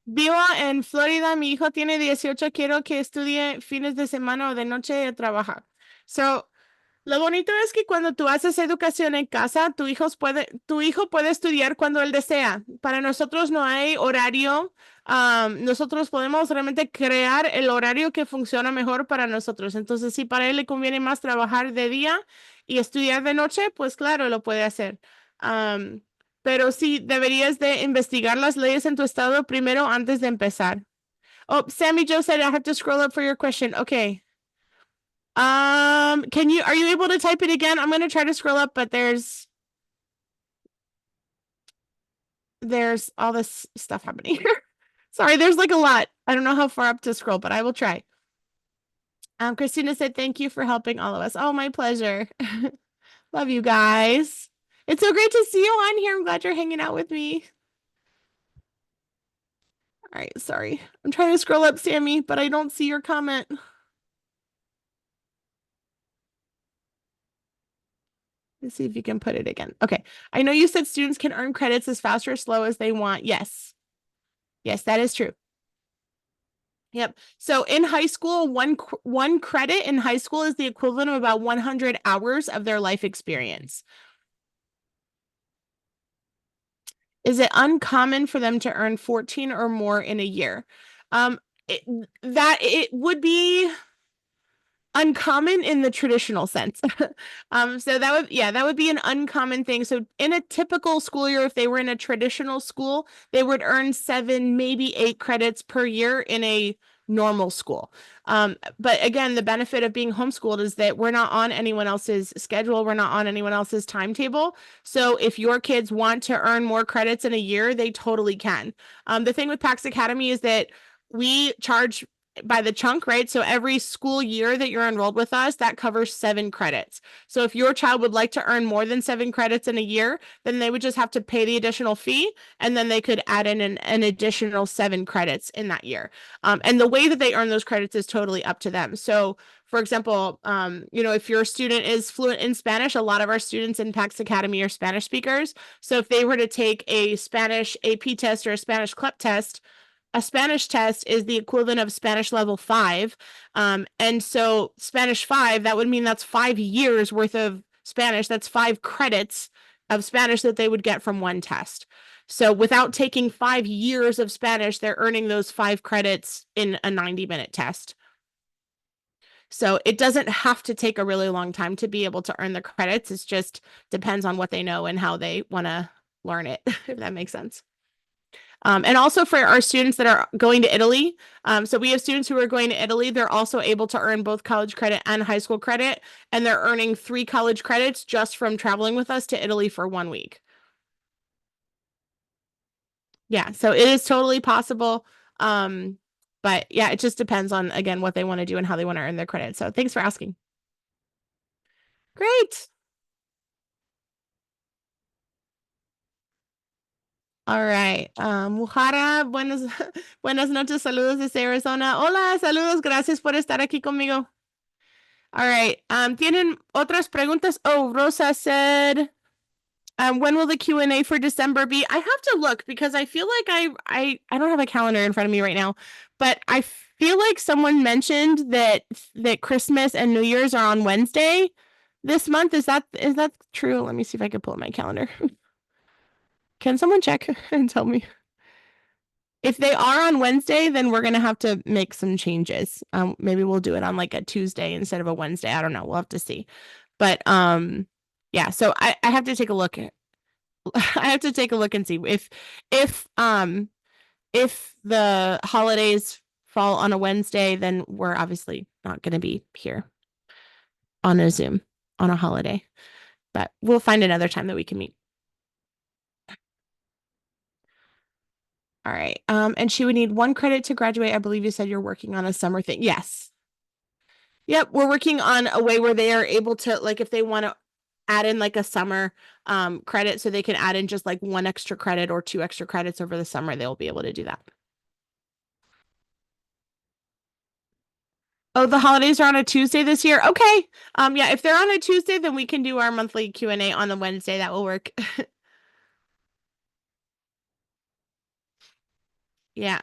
vivo en Florida, mi hijo tiene 18, quiero que estudie fines de semana o de noche a trabajar. So, lo bonito es que cuando tú haces educación en casa, tu hijo puede estudiar cuando él desea. Para nosotros no hay horario. Nosotros podemos realmente crear el horario que funciona mejor para nosotros. Entonces, si para él le conviene más trabajar de día y estudiar de noche, pues claro, lo puede hacer. Pero sí, deberías de investigar las leyes en tu estado primero antes de empezar. Oh, Sammy Joe said I have to scroll up for your question. Okay. Are you able to type it again? I'm going to try to scroll up, but there's all this stuff happening here. Sorry, there's like a lot. I don't know how far up to scroll, but I will try. Christina said, thank you for helping all of us. Oh, my pleasure. Love you guys. It's so great to see you on here. I'm glad you're hanging out with me. All right, sorry. I'm trying to scroll up, Sammy, but I don't see your comment. Let's see if you can put it again. Okay. I know you said students can earn credits as fast or slow as they want. Yes. Yes, that is true. Yep. So in high school, one credit in high school is the equivalent of about 100 hours of their life experience. Is it uncommon for them to earn 14 or more in a year? It would be uncommon in the traditional sense. So that would be an uncommon thing. So in a typical school year, if they were in a traditional school, they would earn 7, maybe 8 credits per year in a normal school. But again, the benefit of being homeschooled is that we're not on anyone else's schedule. We're not on anyone else's timetable. So if your kids want to earn more credits in a year, they totally can. The thing with PAX Academy is that we charge by the chunk, right? So every school year that you're enrolled with us, that covers 7 credits. So if your child would like to earn more than 7 credits in a year, then they would just have to pay the additional fee, and then they could add in an additional 7 credits in that year. And the way that they earn those credits is totally up to them. So for example, if your student is fluent in Spanish, a lot of our students in PAX Academy are Spanish speakers. So if they were to take a Spanish AP test or a Spanish CLEP test, a Spanish test is the equivalent of Spanish level 5. And so Spanish 5, that would mean that's 5 years worth of Spanish. That's 5 credits of Spanish that they would get from one test. So without taking 5 years of Spanish, they're earning those 5 credits in a 90-minute test. So it doesn't have to take a really long time to be able to earn the credits. It just depends on what they know and how they want to learn it, if that makes sense. And also for our students that are going to Italy. So we have students who are going to Italy. They're also able to earn both college credit and high school credit. And they're earning 3 college credits just from traveling with us to Italy for 1 week. Yeah, so it is totally possible. But yeah, it just depends on, again, what they want to do and how they want to earn their credit. So thanks for asking. Great. All right. Mujara, buenas noches, saludos desde Arizona. Hola, saludos, gracias por estar aquí conmigo. All right. ¿Tienen otras preguntas? Oh, Rosa said, when will the Q&A for December be? I have to look because I feel like I don't have a calendar in front of me right now, but I feel like someone mentioned that Christmas and New Year's are on Wednesday this month. Is that true? Let me see if I can pull up my calendar. Can someone check and tell me? If they are on Wednesday, then we're going to have to make some changes. Maybe we'll do it on like a Tuesday instead of a Wednesday. I don't know. We'll have to see. But yeah, so I have to take a look. I have to take a look and see if the holidays fall on a Wednesday, then we're obviously not going to be here on a Zoom on a holiday. But we'll find another time that we can meet. All right. And she would need 1 credit to graduate. I believe you said you're working on a summer thing. Yes. Yep. We're working on a way where they are able to, like, if they want to add in like a summer credit, so they can add in just like 1 extra credit or 2 extra credits over the summer. They'll be able to do that. Oh, the holidays are on a Tuesday this year. Okay. Yeah, if they're on a Tuesday, then we can do our monthly Q&A on the Wednesday. That will work. Yeah.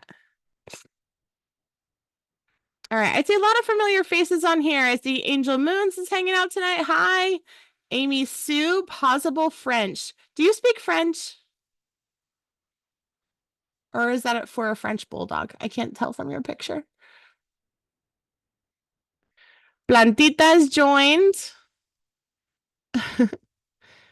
All right. I see a lot of familiar faces on here. I see Angel Moons is hanging out tonight. Hi. Amy Sue, Possible French. Do you speak French? Or is that for a French bulldog? I can't tell from your picture. Plantitas joined.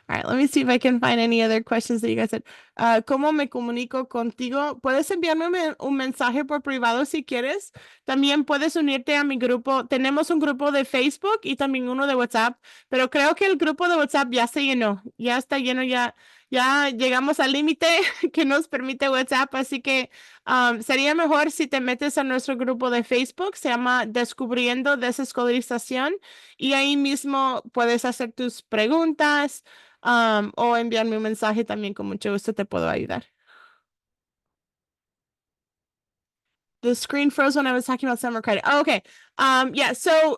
All right, let me see if I can find any other questions that you guys said. ¿Cómo me comunico contigo? Puedes enviarme un mensaje por privado si quieres. También puedes unirte a mi grupo. Tenemos un grupo de Facebook y también uno de WhatsApp, pero creo que el grupo de WhatsApp ya se llenó. Ya está lleno, ya llegamos al límite que nos permite WhatsApp, así que sería mejor si te metes a nuestro grupo de Facebook. Se llama Descubriendo Desescolarización, y ahí mismo puedes hacer tus preguntas. O enviarme un mensaje también, con mucho gusto te puedo ayudar. The screen froze when I was talking about summer credit. Oh, okay. Yeah, so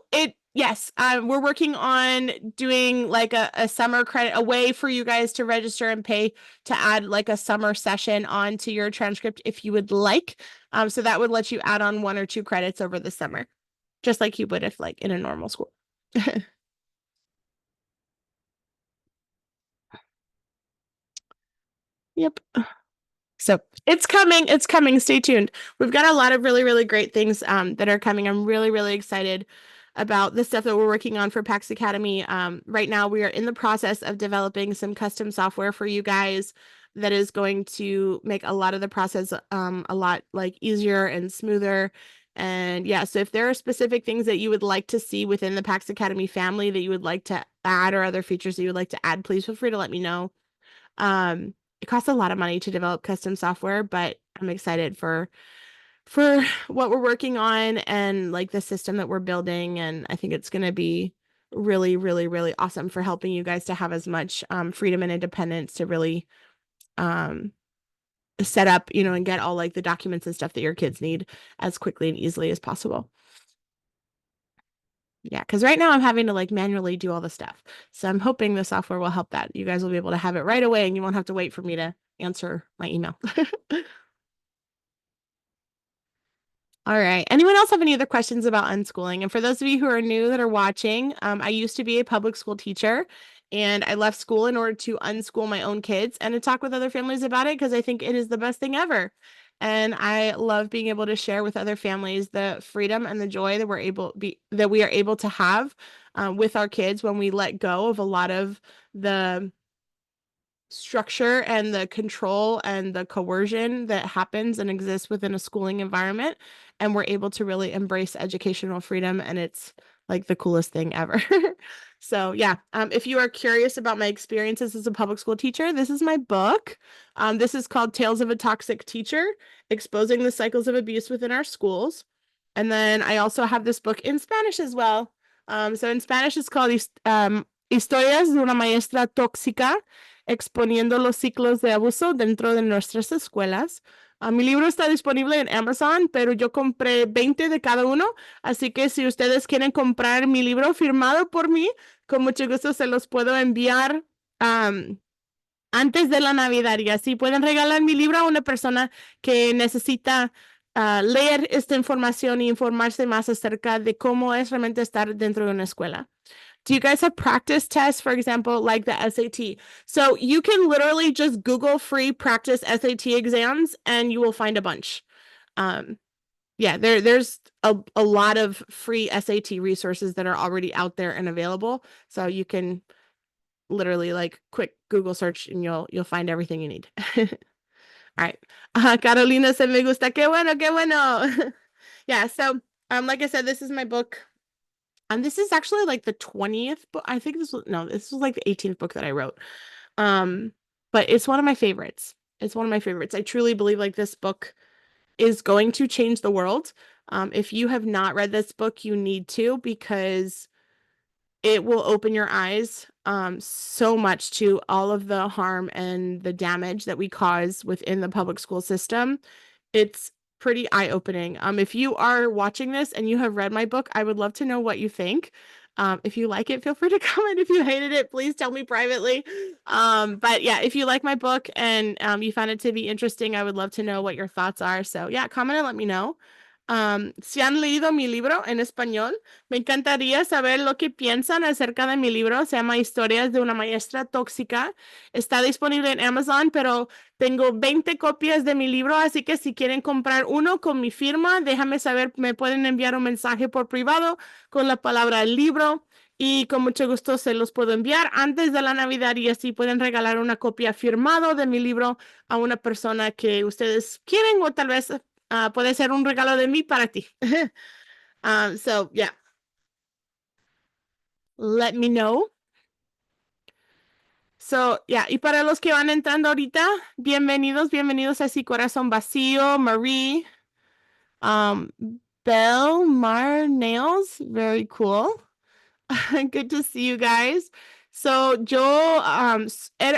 yes, we're working on doing like a summer credit, a way for you guys to register and pay to add like a summer session onto your transcript if you would like. So that would let you add on 1 or 2 credits over the summer, just like you would if like in a normal school. Yep. So it's coming. Stay tuned. We've got a lot of really, really great things that are coming. I'm really, really excited about the stuff that we're working on for PAX Academy. Right now, we are in the process of developing some custom software for you guys that is going to make a lot of the process a lot like easier and smoother. And yeah, so if there are specific things that you would like to see within the PAX Academy family that you would like to add, or other features that you would like to add, please feel free to let me know. It costs a lot of money to develop custom software, but I'm excited for what we're working on and like the system that we're building. And I think it's going to be really, really, really awesome for helping you guys to have as much freedom and independence to really set up, and get all like the documents and stuff that your kids need as quickly and easily as possible. Yeah, because right now I'm having to like manually do all the stuff. So I'm hoping the software will help that. You guys will be able to have it right away and you won't have to wait for me to answer my email. All right. Anyone else have any other questions about unschooling? And for those of you who are new that are watching, I used to be a public school teacher, and I left school in order to unschool my own kids and to talk with other families about it, because I think it is the best thing ever. And I love being able to share with other families the freedom and the joy that we are able to have with our kids when we let go of a lot of the structure and the control and the coercion that happens and exists within a schooling environment, and we're able to really embrace educational freedom, and it's like the coolest thing ever. So yeah, if you are curious about my experiences as a public school teacher, this is my book. This is called Tales of a Toxic Teacher: Exposing the Cycles of Abuse Within Our Schools. And then I also have this book in Spanish as well. So in Spanish it's called Historias de una Maestra Tóxica, exponiendo los ciclos de abuso dentro de nuestras escuelas. Mi libro está disponible en Amazon, pero yo compré 20 de cada uno, así que si ustedes quieren comprar mi libro firmado por mí, con mucho gusto se los puedo enviar antes de la Navidad, y así pueden regalar mi libro a una persona que necesita leer esta información y informarse más acerca de cómo es realmente estar dentro de una escuela. Do you guys have practice tests, for example, like the SAT? So you can literally just Google free practice SAT exams and you will find a bunch. Yeah, there's a lot of free SAT resources that are already out there and available. So you can literally like quick Google search and you'll find everything you need. All right. Carolina se me gusta. Qué bueno, qué bueno. Yeah, so like I said, this is my book. This is actually like the 20th book. I think this was like the 18th book that I wrote. But it's one of my favorites. It's one of my favorites. I truly believe like this book is going to change the world. If you have not read this book, you need to, because it will open your eyes so much to all of the harm and the damage that we cause within the public school system. It's pretty eye-opening. If you are watching this and you have read my book, I would love to know what you think. If you like it, feel free to comment. If you hated it, please tell me privately. But yeah, if you like my book and you found it to be interesting, I would love to know what your thoughts are. So yeah, comment and let me know. Si han leído mi libro en español, me encantaría saber lo que piensan acerca de mi libro. Se llama Historias de una maestra tóxica. Está disponible en Amazon, pero tengo 20 copias de mi libro, así que si quieren comprar uno con mi firma, déjame saber, me pueden enviar un mensaje por privado con la palabra libro y con mucho gusto se los puedo enviar antes de la Navidad y así pueden regalar una copia firmado de mi libro a una persona que ustedes quieren o tal vez puede ser un regalo de mí para ti. So, yeah. Let me know. So, yeah. Y para los que van entrando ahorita, bienvenidos a Si Corazón Vacío, Marie, Belle, Mar Nails, very cool. Good to see you guys. So, yo,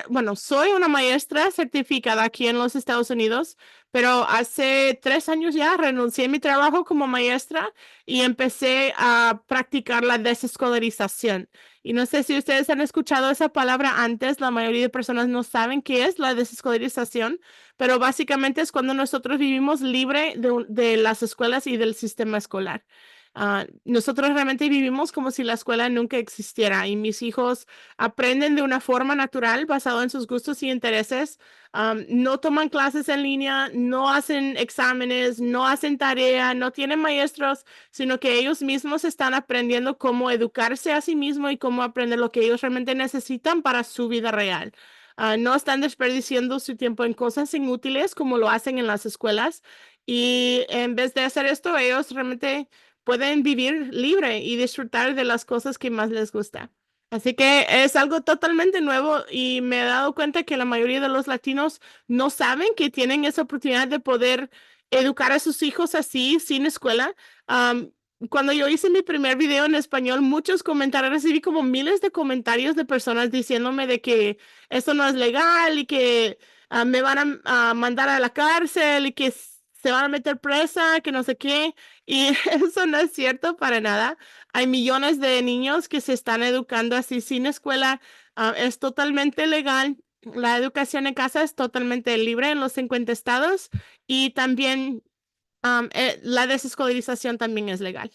bueno, soy una maestra certificada aquí en los Estados Unidos, pero hace 3 años ya renuncié a mi trabajo como maestra y empecé a practicar la desescolarización. Y no sé si ustedes han escuchado esa palabra antes, la mayoría de personas no saben qué es la desescolarización, pero básicamente es cuando nosotros vivimos libre de las escuelas y del sistema escolar. Nosotros realmente vivimos como si la escuela nunca existiera y mis hijos aprenden de una forma natural basado en sus gustos y intereses. No toman clases en línea, no hacen exámenes, no hacen tarea, no tienen maestros, sino que ellos mismos están aprendiendo cómo educarse a sí mismos y cómo aprender lo que ellos realmente necesitan para su vida real. No están desperdiciando su tiempo en cosas inútiles como lo hacen en las escuelas y en vez de hacer esto, ellos realmente pueden vivir libre y disfrutar de las cosas que más les gusta. Así que es algo totalmente nuevo y me he dado cuenta que la mayoría de los latinos no saben que tienen esa oportunidad de poder educar a sus hijos así, sin escuela. Cuando yo hice mi primer video en español, muchos comentarios, recibí como miles de comentarios de personas diciéndome de que esto no es legal y que me van a mandar a la cárcel y que se van a meter presa, que no sé qué. Y eso no es cierto para nada. Hay millones de niños que se están educando así sin escuela. Es totalmente legal. La educación en casa es totalmente libre en los 50 estados y también la desescolarización también es legal.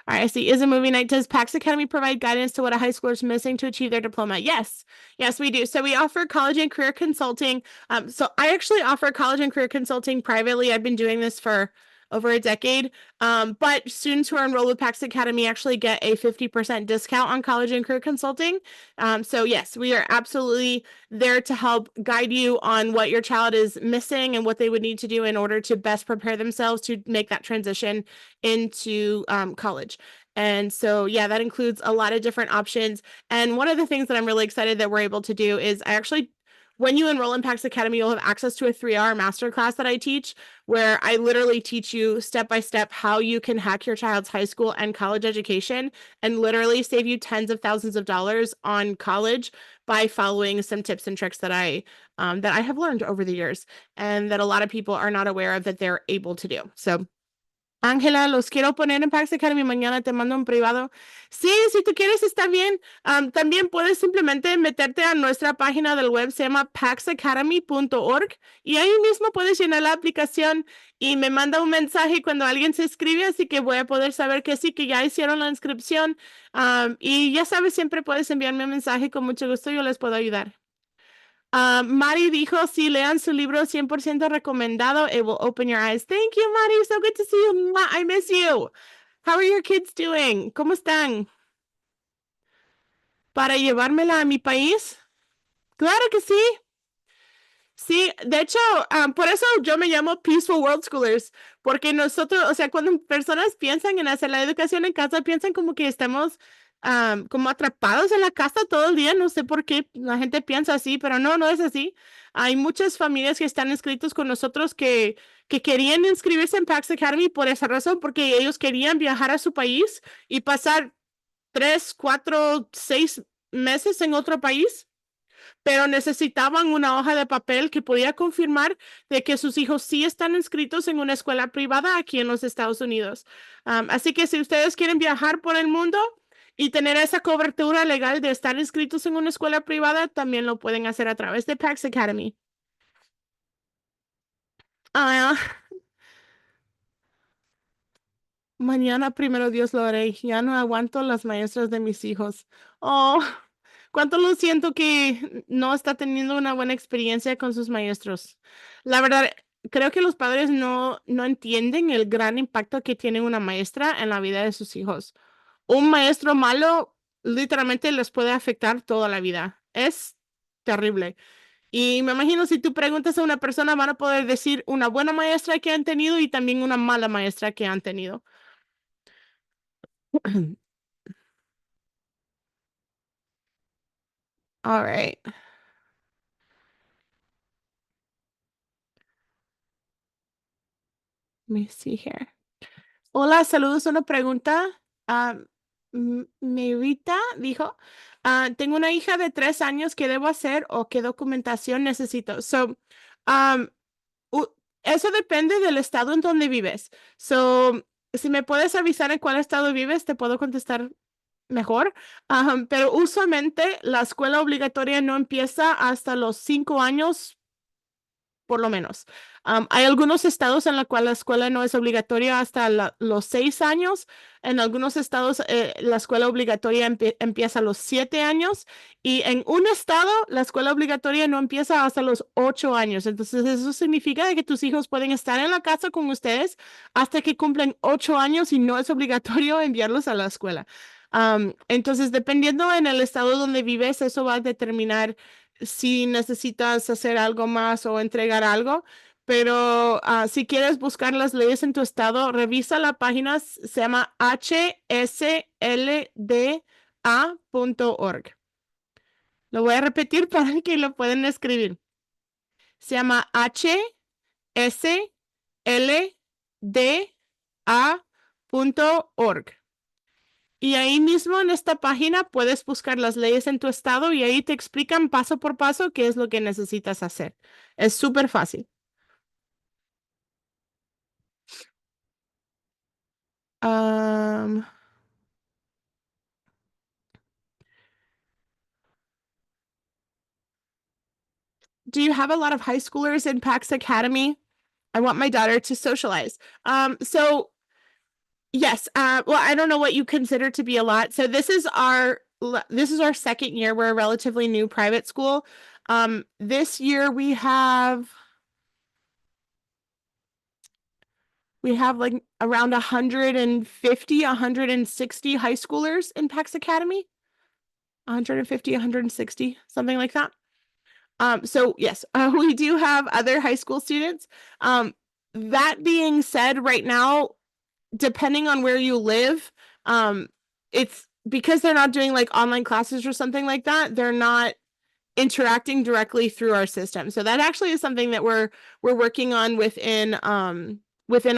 All right, I see. Is it movie night? Does PAX Academy provide guidance to what a high schooler is missing to achieve their diploma? Yes. Yes, we do. So we offer college and career consulting. So I actually offer college and career consulting privately. I've been doing this for over a decade. But students who are enrolled with PAX Academy actually get a 50% discount on college and career consulting. So yes, we are absolutely there to help guide you on what your child is missing and what they would need to do in order to best prepare themselves to make that transition into college. And so, yeah, that includes a lot of different options. And one of the things that I'm really excited that we're able to do is when you enroll in PAX Academy, you'll have access to a 3-hour masterclass that I teach, where I literally teach you step by step how you can hack your child's high school and college education and literally save you tens of thousands of dollars on college by following some tips and tricks that I have learned over the years and that a lot of people are not aware of that they're able to do. So Ángela, los quiero poner en PAX Academy mañana, te mando un privado. Sí, si tú quieres, está bien. También puedes simplemente meterte a nuestra página del web, se llama paxacademy.org y ahí mismo puedes llenar la aplicación y me manda un mensaje cuando alguien se inscribe, así que voy a poder saber que sí, que ya hicieron la inscripción. Y ya sabes, siempre puedes enviarme un mensaje, con mucho gusto yo les puedo ayudar. Mari dijo, si lean su libro 100% recomendado, it will open your eyes. Thank you, Mari. So good to see you. I miss you. How are your kids doing? ¿Cómo están? ¿Para llevármela a mi país? Claro que sí. Sí, de hecho, por eso yo me llamo Peaceful World Schoolers, porque nosotros, o sea, cuando personas piensan en hacer la educación en casa, piensan como que estamos como atrapados en la casa todo el día. No sé por qué la gente piensa así, pero no, no es así. Hay muchas familias que están inscritos con nosotros que querían inscribirse en PAX Academy por esa razón, porque ellos querían viajar a su país y pasar 3, 4, 6 meses en otro país, pero necesitaban una hoja de papel que podía confirmar de que sus hijos sí están inscritos en una escuela privada aquí en los Estados Unidos. Así que si ustedes quieren viajar por el mundo y tener esa cobertura legal de estar inscritos en una escuela privada, también lo pueden hacer a través de PAX Academy. Mañana, primero Dios lo haré. Ya no aguanto las maestras de mis hijos. Oh, cuánto lo siento que no está teniendo una buena experiencia con sus maestros. La verdad, creo que los padres no entienden el gran impacto que tiene una maestra en la vida de sus hijos. Un maestro malo literalmente les puede afectar toda la vida. Es terrible. Y me imagino si tú preguntas a una persona, van a poder decir una buena maestra que han tenido y también una mala maestra que han tenido. All right. Let me see here. Hola, saludos. Una pregunta. Merita dijo, tengo una hija de 3 años. ¿Qué debo hacer o qué documentación necesito? Um, eso depende del estado en donde vives. Si me puedes avisar en cuál estado vives, te puedo contestar mejor. Pero usualmente la escuela obligatoria no empieza hasta los 5 años por lo menos. Hay algunos estados en los cuales la escuela no es obligatoria hasta los 6 años. En algunos estados la escuela obligatoria empieza a los 7 años y en un estado la escuela obligatoria no empieza hasta los 8 años. Entonces eso significa que tus hijos pueden estar en la casa con ustedes hasta que cumplen 8 años y no es obligatorio enviarlos a la escuela. Entonces, dependiendo en el estado donde vives, eso va a determinar si necesitas hacer algo más o entregar algo, pero si quieres buscar las leyes en tu estado, revisa la página, se llama hslda.org. Lo voy a repetir para que lo puedan escribir. Se llama hslda.org. Y ahí mismo en esta página puedes buscar las leyes en tu estado y ahí te explican paso por paso qué es lo que necesitas hacer. Es súper fácil. Um, do you have a lot of high schoolers in PAX Academy? I want my daughter to socialize. Yes, well, I don't know what you consider to be a lot. So this is our second year. We're a relatively new private school. This year we have like around 150, 160 high schoolers in PAX Academy. 150, 160, something like that. So yes, we do have other high school students. That being said, right now, depending on where you live, it's because they're not doing like online classes or something like that, they're not interacting directly through our system. So that actually is something that we're working on within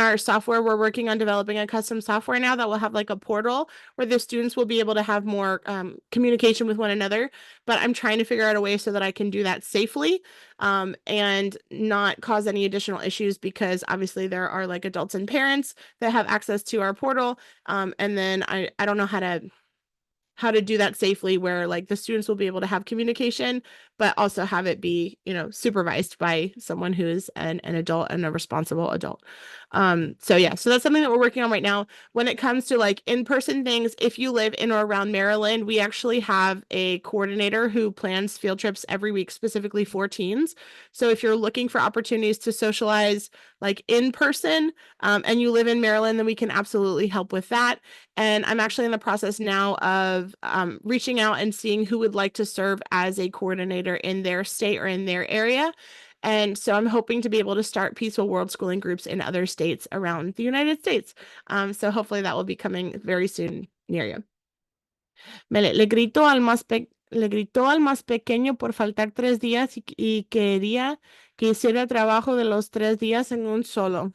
our software. We're working on developing a custom software now that will have like a portal where the students will be able to have more communication with one another. But I'm trying to figure out a way so that I can do that safely and not cause any additional issues, because obviously there are like adults and parents that have access to our portal. And then I don't know how to do that safely where like the students will be able to have communication, but also have it be, supervised by someone who is an adult and a responsible adult. So that's something that we're working on right now. When it comes to like in-person things, if you live in or around Maryland, we actually have a coordinator who plans field trips every week specifically for teens. So if you're looking for opportunities to socialize like in person, and you live in Maryland, then we can absolutely help with that. And I'm actually in the process now of reaching out and seeing who would like to serve as a coordinator in their state or in their area. And so I'm hoping to be able to start peaceful world schooling groups in other states around the United States. So hopefully that will be coming very soon near you. Le gritó al más pequeño por faltar 3 días y quería que hiciera el trabajo de los 3 días en un solo.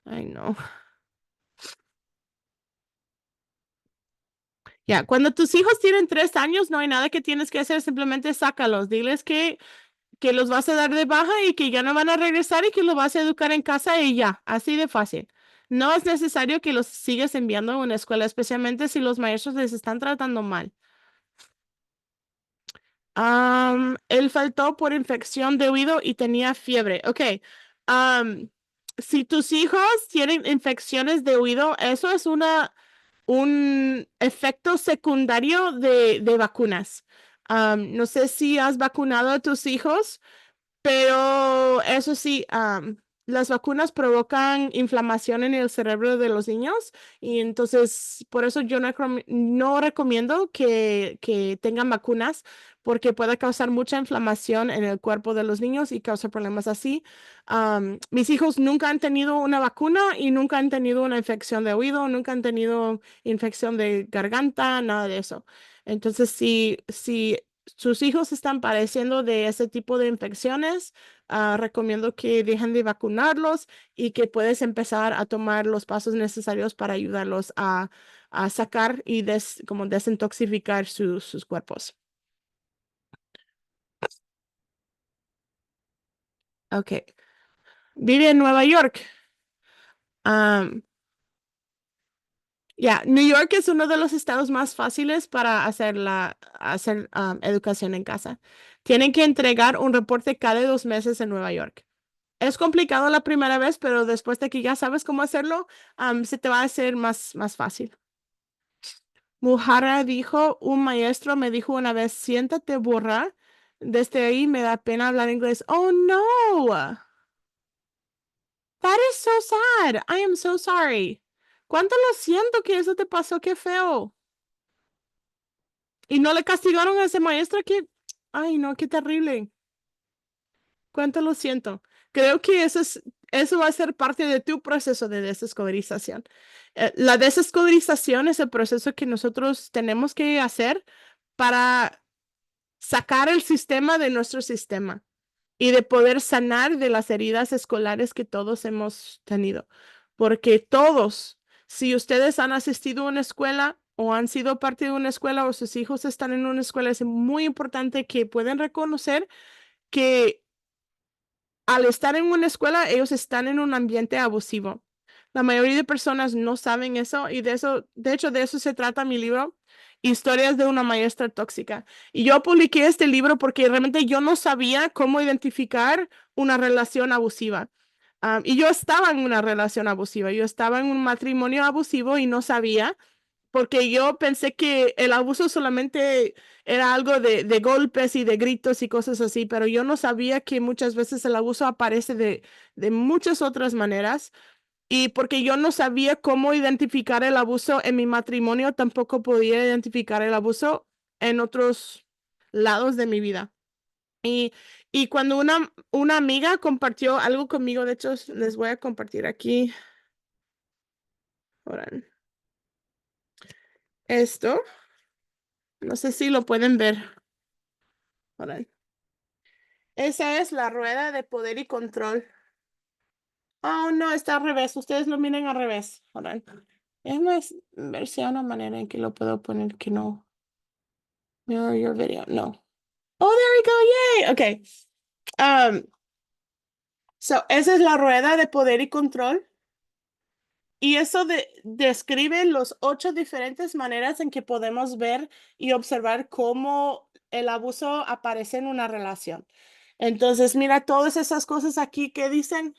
Ay, no. Ya, cuando tus hijos tienen 3 años, no hay nada que tienes que hacer, simplemente sácalos. Diles que los vas a dar de baja y que ya no van a regresar y que los vas a educar en casa y ya, así de fácil. No es necesario que los sigas enviando a una escuela, especialmente si los maestros les están tratando mal. Él faltó por infección de oído y tenía fiebre. Ok. Si tus hijos tienen infecciones de oído, eso es un efecto secundario de vacunas. No sé si has vacunado a tus hijos. Pero eso sí, las vacunas provocan inflamación en el cerebro de los niños y entonces por eso yo no recomiendo que tengan vacunas porque puede causar mucha inflamación en el cuerpo de los niños y causar problemas así. Mis hijos nunca han tenido una vacuna y nunca han tenido una infección de oído, nunca han tenido infección de garganta, nada de eso. Entonces, si sus hijos están padeciendo de ese tipo de infecciones, recomiendo que dejen de vacunarlos y que puedes empezar a tomar los pasos necesarios para ayudarlos a sacar y como desintoxicar sus cuerpos. Ok. Vive en Nueva York. Um, New York es uno de los estados más fáciles para hacer educación en casa. Tienen que entregar un reporte cada 2 meses en Nueva York. Es complicado la primera vez, pero después de que ya sabes cómo hacerlo, se te va a hacer más fácil. Mujara dijo, un maestro me dijo una vez, siéntate burra. Desde ahí me da pena hablar inglés. Oh, no. That is so sad. I am so sorry. ¿Cuánto lo siento que eso te pasó? Qué feo. Y no le castigaron a ese maestro que, ay, no, qué terrible. Cuánto lo siento. Creo que eso va a ser parte de tu proceso de desescolarización. La desescolarización es el proceso que nosotros tenemos que hacer para sacar el sistema de nuestro sistema y de poder sanar de las heridas escolares que todos hemos tenido. Porque todos, si ustedes han asistido a una escuela o han sido parte de una escuela o sus hijos están en una escuela, es muy importante que puedan reconocer que al estar en una escuela, ellos están en un ambiente abusivo. La mayoría de personas no saben eso y de hecho, de eso se trata mi libro, Historias de una maestra tóxica. Y yo publiqué este libro porque realmente yo no sabía cómo identificar una relación abusiva. Y yo estaba en una relación abusiva, yo estaba en un matrimonio abusivo y no sabía porque yo pensé que el abuso solamente era algo de golpes y de gritos y cosas así, pero yo no sabía que muchas veces el abuso aparece de muchas otras maneras. Y porque yo no sabía cómo identificar el abuso en mi matrimonio, tampoco podía identificar el abuso en otros lados de mi vida. Y, y cuando una amiga compartió algo conmigo, de hecho, les voy a compartir aquí. Ahora, esto, no sé si lo pueden ver. Ahora, esa es la rueda de poder y control. Oh, no, está al revés. Ustedes lo miren al revés. Ahora, déjenme ver si hay una manera en que lo puedo poner que no. Mirror your video. No. Oh, there we go. Yay. Okay. Esa es la rueda de poder y control. Y eso describe los 8 diferentes maneras en que podemos ver y observar cómo el abuso aparece en una relación. Entonces, mira todas esas cosas aquí que dicen.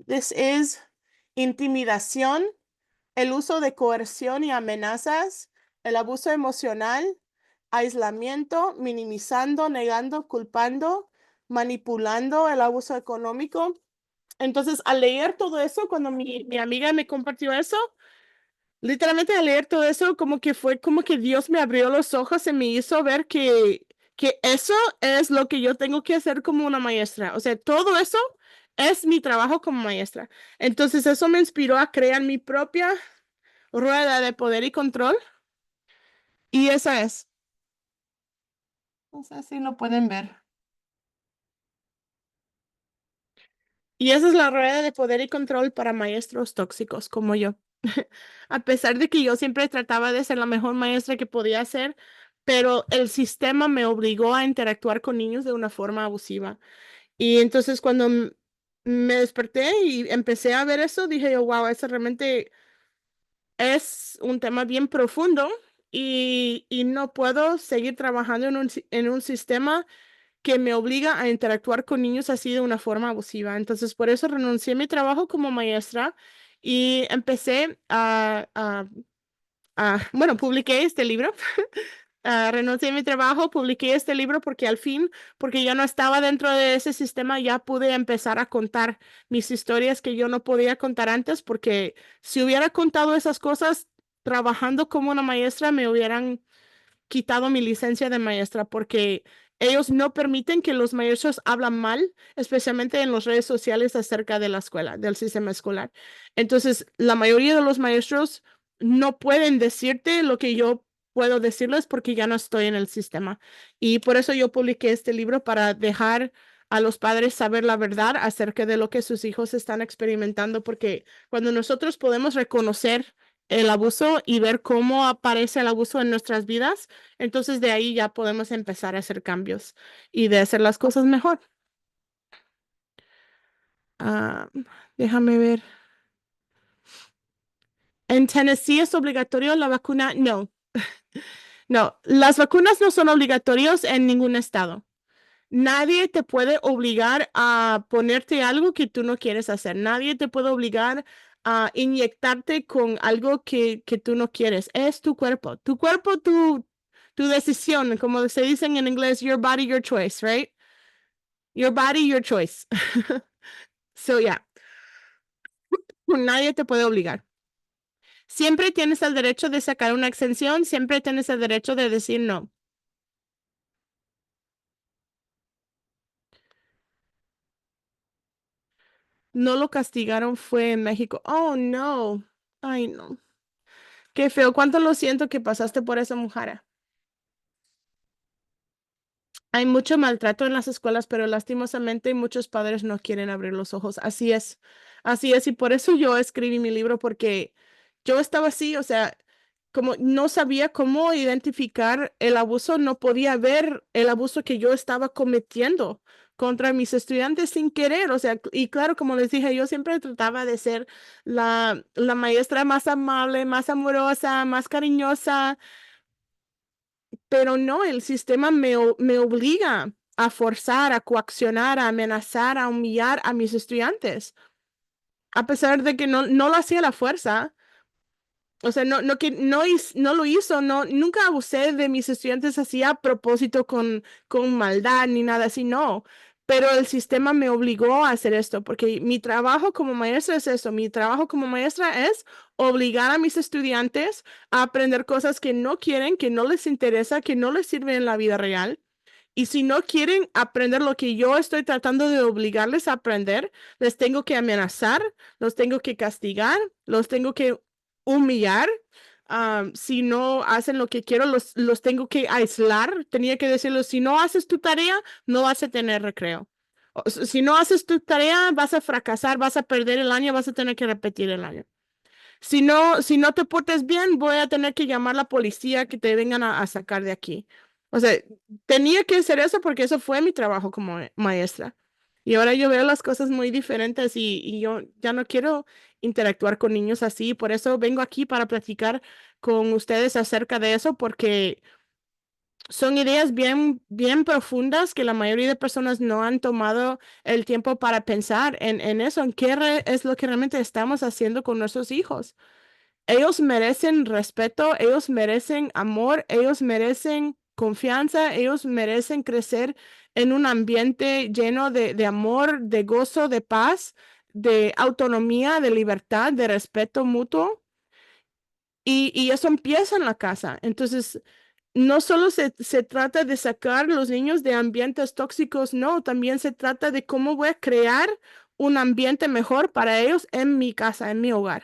This is intimidación, el uso de coerción y amenazas, el abuso emocional, aislamiento, minimizando, negando, culpando, manipulando, el abuso económico. Entonces, al leer todo eso, cuando mi amiga me compartió eso, literalmente al leer todo eso, como que fue como que Dios me abrió los ojos y me hizo ver que eso es lo que yo tengo que hacer como una maestra. O sea, todo eso es mi trabajo como maestra. Entonces, eso me inspiró a crear mi propia rueda de poder y control. Y esa es. No sé si lo pueden ver. Y esa es la rueda de poder y control para maestros tóxicos como yo. A pesar de que yo siempre trataba de ser la mejor maestra que podía ser, pero el sistema me obligó a interactuar con niños de una forma abusiva. Y entonces cuando me desperté y empecé a ver eso, dije yo, wow, eso realmente es un tema bien profundo y no puedo seguir trabajando en un sistema que me obliga a interactuar con niños así de una forma abusiva. Entonces, por eso renuncié a mi trabajo como maestra y empecé bueno, publiqué este libro. Renuncié a mi trabajo, publiqué este libro porque al fin, porque ya no estaba dentro de ese sistema, ya pude empezar a contar mis historias que yo no podía contar antes, porque si hubiera contado esas cosas trabajando como una maestra, me hubieran quitado mi licencia de maestra porque ellos no permiten que los maestros hablan mal, especialmente en las redes sociales acerca de la escuela, del sistema escolar. Entonces, la mayoría de los maestros no pueden decirte lo que yo puedo decirles porque ya no estoy en el sistema. Y por eso yo publiqué este libro para dejar a los padres saber la verdad acerca de lo que sus hijos están experimentando, porque cuando nosotros podemos reconocer el abuso y ver cómo aparece el abuso en nuestras vidas, entonces de ahí ya podemos empezar a hacer cambios y de hacer las cosas mejor. Ah, déjame ver. ¿En Tennessee es obligatorio la vacuna? No, no, las vacunas no son obligatorias en ningún estado. Nadie te puede obligar a ponerte algo que tú no quieres hacer. Nadie te puede obligar a inyectarte con algo que tú no quieres. Es tu cuerpo. Tu cuerpo, tu decisión. Como se dicen en inglés, your body, your choice, right? Your body, your choice. So, yeah, nadie te puede obligar. Siempre tienes el derecho de sacar una exención, siempre tienes el derecho de decir no. No lo castigaron, fue en México. Oh, no. Ay, no. Qué feo. ¿Cuánto lo siento que pasaste por esa mujer? Hay mucho maltrato en las escuelas, pero lastimosamente muchos padres no quieren abrir los ojos. Así es, y por eso yo escribí mi libro, porque yo estaba así, o sea, como no sabía cómo identificar el abuso, no podía ver el abuso que yo estaba cometiendo contra mis estudiantes sin querer, o sea, y claro, como les dije, yo siempre trataba de ser la maestra más amable, más amorosa, más cariñosa, pero no, el sistema me obliga a forzar, a coaccionar, a amenazar, a humillar a mis estudiantes, a pesar de que no lo hacía a la fuerza. O sea, no lo hizo, nunca abusé de mis estudiantes así a propósito con maldad ni nada así, no. Pero el sistema me obligó a hacer esto, porque mi trabajo como maestra es eso, mi trabajo como maestra es obligar a mis estudiantes a aprender cosas que no quieren, que no les interesa, que no les sirven en la vida real. Y si no quieren aprender lo que yo estoy tratando de obligarles a aprender, les tengo que amenazar, los tengo que castigar, los tengo que humillar. Si no hacen lo que quiero, los tengo que aislar. Tenía que decirles, si no haces tu tarea, no vas a tener recreo. Si no haces tu tarea, vas a fracasar, vas a perder el año, vas a tener que repetir el año. Si no te portes bien, voy a tener que llamar a la policía que te vengan a sacar de aquí. O sea, tenía que hacer eso porque eso fue mi trabajo como maestra. Y ahora yo veo las cosas muy diferentes y yo ya no quiero interactuar con niños así. Por eso vengo aquí para platicar con ustedes acerca de eso, porque son ideas bien profundas que la mayoría de personas no han tomado el tiempo para pensar en eso, en qué es lo que realmente estamos haciendo con nuestros hijos. Ellos merecen respeto, ellos merecen amor, ellos merecen confianza, ellos merecen crecer en un ambiente lleno de amor, de gozo, de paz, de autonomía, de libertad, de respeto mutuo. Y eso empieza en la casa. Entonces, no solo se trata de sacar los niños de ambientes tóxicos, no, también se trata de cómo voy a crear un ambiente mejor para ellos en mi casa, en mi hogar.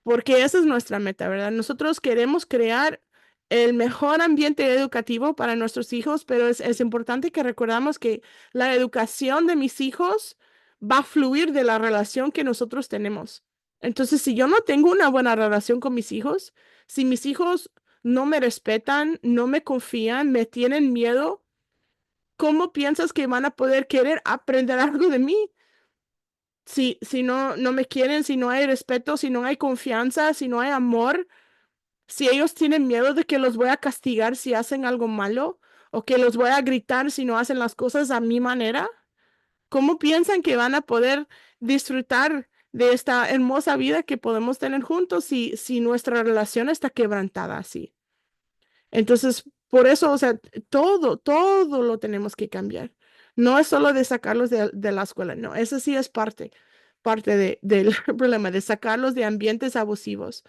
Porque esa es nuestra meta, ¿verdad? Nosotros queremos crear el mejor ambiente educativo para nuestros hijos, pero es importante que recordamos que la educación de mis hijos va a fluir de la relación que nosotros tenemos. Entonces, si yo no tengo una buena relación con mis hijos, si mis hijos no me respetan, no me confían, me tienen miedo, ¿cómo piensas que van a poder querer aprender algo de mí? Si no me quieren, si no hay respeto, si no hay confianza, si no hay amor, si ellos tienen miedo de que los voy a castigar si hacen algo malo o que los voy a gritar si no hacen las cosas a mi manera, ¿cómo piensan que van a poder disfrutar de esta hermosa vida que podemos tener juntos si nuestra relación está quebrantada así? Entonces, por eso, o sea, todo lo tenemos que cambiar. No es solo de sacarlos de la escuela, no, eso sí es parte del problema, de sacarlos de ambientes abusivos,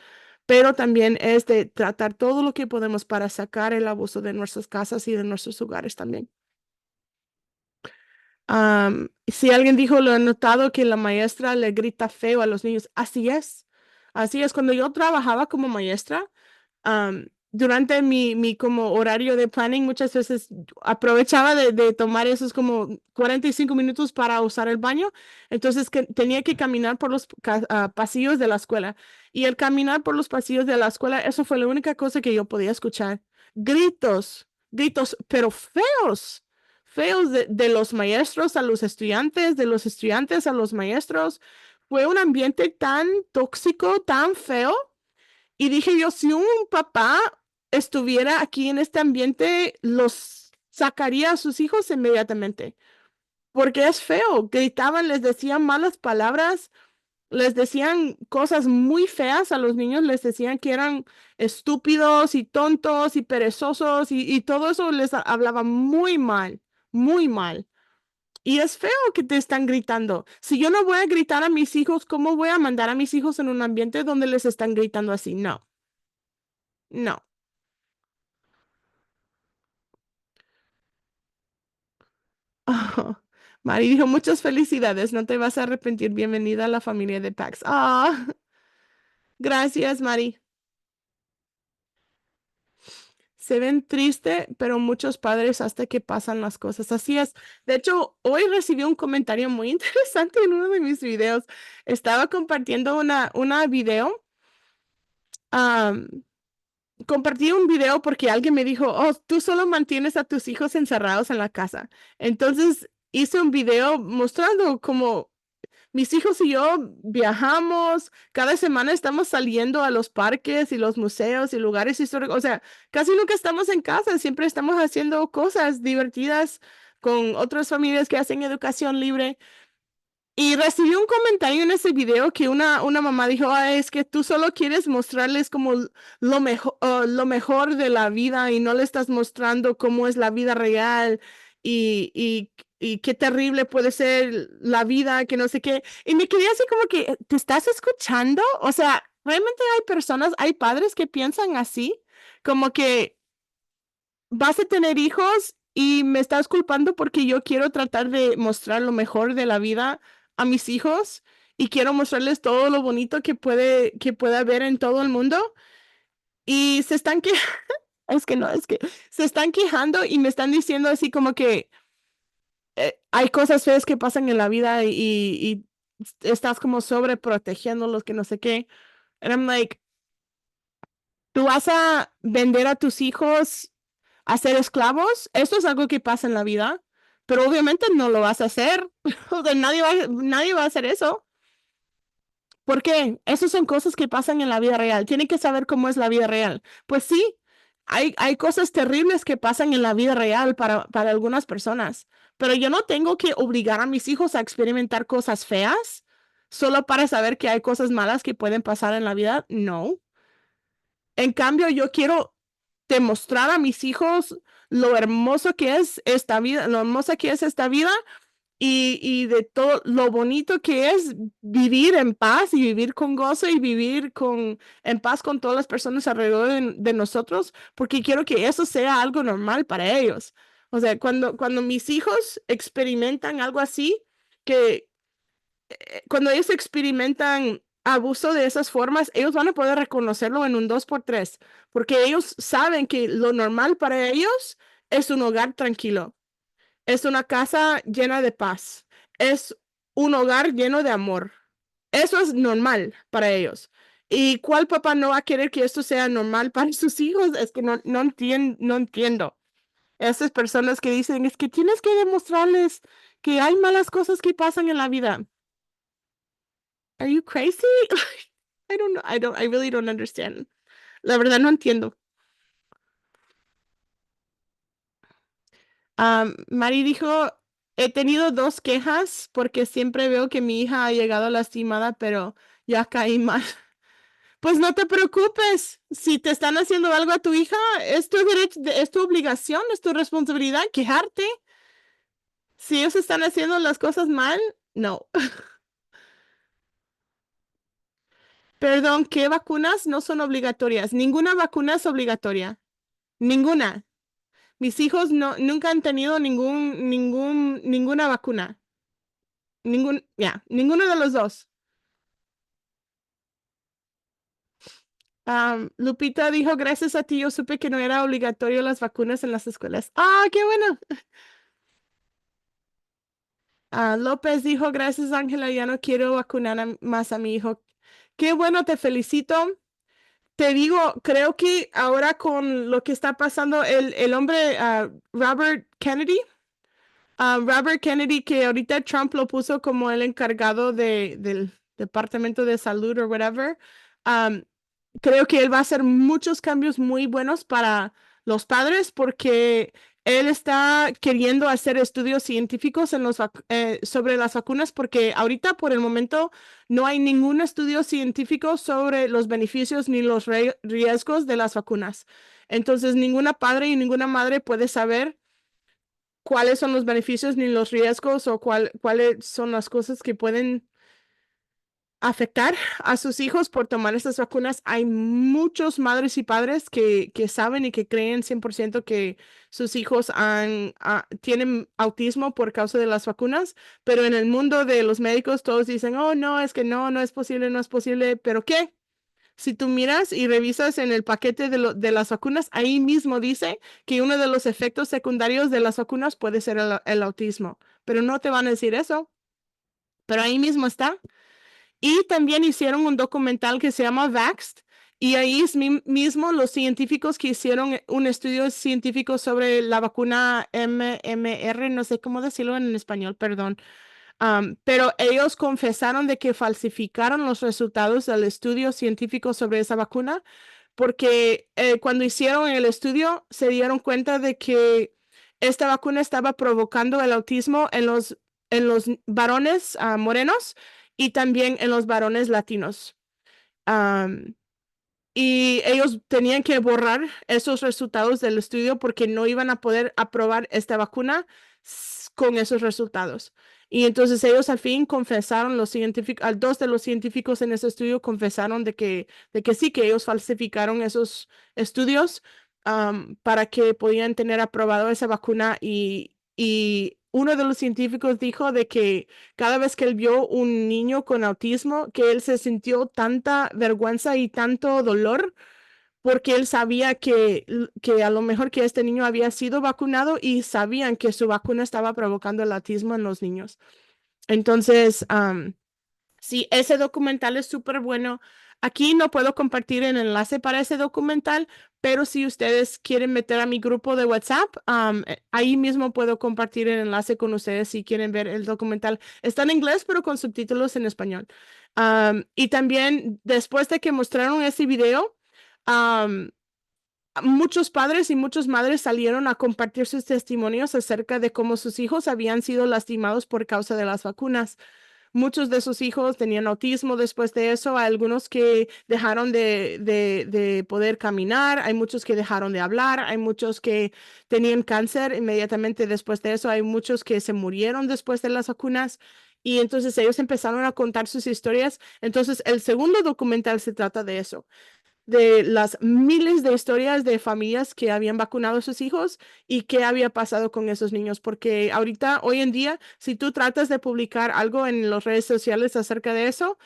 pero también es de tratar todo lo que podemos para sacar el abuso de nuestras casas y de nuestros hogares también. Si alguien dijo, lo he notado que la maestra le grita feo a los niños, así es. Así es, cuando yo trabajaba como maestra, durante mi como horario de planning, muchas veces aprovechaba de tomar esos como 45 minutos para usar el baño. Entonces que tenía que caminar por los pasillos de la escuela. Y el caminar por los pasillos de la escuela, eso fue la única cosa que yo podía escuchar. Gritos, gritos, pero feos, feos de los maestros a los estudiantes, de los estudiantes a los maestros. Fue un ambiente tan tóxico, tan feo. Y dije yo, si un papá estuviera aquí en este ambiente, los sacaría a sus hijos inmediatamente, porque es feo. Gritaban, les decían malas palabras, les decían cosas muy feas a los niños, les decían que eran estúpidos y tontos y perezosos y todo eso les hablaba muy mal, muy mal. Y es feo que te están gritando. Si yo no voy a gritar a mis hijos, ¿cómo voy a mandar a mis hijos en un ambiente donde les están gritando así? No, no. Oh, Mari dijo, muchas felicidades, no te vas a arrepentir. Bienvenida a la familia de Pax. Ah, gracias, Mari. Se ven triste, pero muchos padres hasta que pasan las cosas. Así es. De hecho, hoy recibí un comentario muy interesante en uno de mis videos. Estaba compartiendo una video. Compartí un video porque alguien me dijo, oh, tú solo mantienes a tus hijos encerrados en la casa. Entonces hice un video mostrando cómo mis hijos y yo viajamos, cada semana estamos saliendo a los parques y los museos y lugares históricos, o sea, casi nunca estamos en casa, siempre estamos haciendo cosas divertidas con otras familias que hacen educación libre. Y recibí un comentario en ese video que una mamá dijo, "Ah, es que tú solo quieres mostrarles como lo mejor de la vida y no le estás mostrando cómo es la vida real y qué terrible puede ser la vida, que no sé qué." Y me quedé así como que, ¿te estás escuchando? O sea, realmente hay personas, hay padres que piensan así, como que vas a tener hijos y me estás culpando porque yo quiero tratar de mostrar lo mejor de la vida a mis hijos y quiero mostrarles todo lo bonito que puede haber en todo el mundo y se están que es que no, es que se están quejando y me están diciendo así como que hay cosas feas que pasan en la vida y estás como sobreprotegiéndolos que no sé qué. And I'm like, ¿tú vas a vender a tus hijos a ser esclavos? Esto es algo que pasa en la vida, pero obviamente no lo vas a hacer. O sea, nadie va a hacer eso. ¿Por qué? Esas son cosas que pasan en la vida real. Tienen que saber cómo es la vida real. Pues sí, hay cosas terribles que pasan en la vida real para algunas personas, pero yo no tengo que obligar a mis hijos a experimentar cosas feas solo para saber que hay cosas malas que pueden pasar en la vida. No. En cambio, yo quiero demostrar a mis hijos lo hermoso que es esta vida, lo hermosa que es esta vida y de todo lo bonito que es vivir en paz y vivir con gozo y vivir en paz con todas las personas alrededor de nosotros, porque quiero que eso sea algo normal para ellos. O sea, cuando mis hijos experimentan algo así, que cuando ellos experimentan abuso de esas formas, ellos van a poder reconocerlo en un 2x3, porque ellos saben que lo normal para ellos es un hogar tranquilo, es una casa llena de paz, es un hogar lleno de amor. Eso es normal para ellos. ¿Y cuál papá no va a querer que esto sea normal para sus hijos? Es que no entiendo. Esas personas que dicen, es que tienes que demostrarles que hay malas cosas que pasan en la vida. Are you crazy? I don't know. I really don't understand. La verdad no entiendo. Mari dijo, he tenido 2 quejas porque siempre veo que mi hija ha llegado lastimada, pero ya caí mal. Pues no te preocupes. Si te están haciendo algo a tu hija, es tu derecho, es tu obligación, es tu responsabilidad quejarte. Si ellos están haciendo las cosas mal, no. Perdón, ¿qué vacunas no son obligatorias? Ninguna vacuna es obligatoria. Ninguna. Mis hijos nunca han tenido ninguna vacuna. Ninguno de los dos. Lupita dijo, gracias a ti yo supe que no era obligatorio las vacunas en las escuelas. ¡Ah, qué bueno! López dijo, gracias Ángela, ya no quiero vacunar más a mi hijo. Qué bueno, te felicito. Te digo, creo que ahora con lo que está pasando, el hombre Robert Kennedy, que ahorita Trump lo puso como el encargado del Departamento de Salud o whatever, um, creo que él va a hacer muchos cambios muy buenos para los padres porque él está queriendo hacer estudios científicos sobre las vacunas porque ahorita por el momento no hay ningún estudio científico sobre los beneficios ni los riesgos de las vacunas. Entonces, ninguna padre y ninguna madre puede saber cuáles son los beneficios ni los riesgos o cuáles son las cosas que pueden afectar a sus hijos por tomar estas vacunas. Hay muchos madres y padres que saben y que creen 100% que sus hijos tienen autismo por causa de las vacunas, pero en el mundo de los médicos todos dicen, oh, no, es que no es posible, no es posible, pero ¿qué? Si tú miras y revisas en el paquete de las vacunas, ahí mismo dice que uno de los efectos secundarios de las vacunas puede ser el autismo, pero no te van a decir eso, pero ahí mismo está. Y también hicieron un documental que se llama Vaxxed, y ahí es mismo los científicos que hicieron un estudio científico sobre la vacuna MMR, no sé cómo decirlo en español, perdón. Pero ellos confesaron de que falsificaron los resultados del estudio científico sobre esa vacuna porque cuando hicieron el estudio se dieron cuenta de que esta vacuna estaba provocando el autismo en los varones morenos y también en los varones latinos. Am, y ellos tenían que borrar esos resultados del estudio porque no iban a poder aprobar esta vacuna con esos resultados. Y entonces ellos al fin confesaron, los científicos, 2 de los científicos en ese estudio confesaron de que sí, que ellos falsificaron esos estudios para que podían tener aprobado esa vacuna. Y uno de los científicos dijo de que cada vez que él vio un niño con autismo, que él se sintió tanta vergüenza y tanto dolor porque él sabía que a lo mejor que este niño había sido vacunado y sabían que su vacuna estaba provocando el autismo en los niños. Entonces, sí, ese documental es súper bueno. Aquí no puedo compartir el enlace para ese documental, pero si ustedes quieren meter a mi grupo de WhatsApp, ahí mismo puedo compartir el enlace con ustedes si quieren ver el documental. Está en inglés, pero con subtítulos en español. Y también después de que mostraron ese video, muchos padres y muchas madres salieron a compartir sus testimonios acerca de cómo sus hijos habían sido lastimados por causa de las vacunas. Muchos de sus hijos tenían autismo después de eso, hay algunos que dejaron de poder caminar, hay muchos que dejaron de hablar, hay muchos que tenían cáncer inmediatamente después de eso, hay muchos que se murieron después de las vacunas. Y entonces ellos empezaron a contar sus historias. Entonces el segundo documental se trata de eso, de las miles de historias de familias que habían vacunado a sus hijos y qué había pasado con esos niños, porque ahorita, hoy en día, si tú tratas de publicar algo en las redes sociales acerca de eso,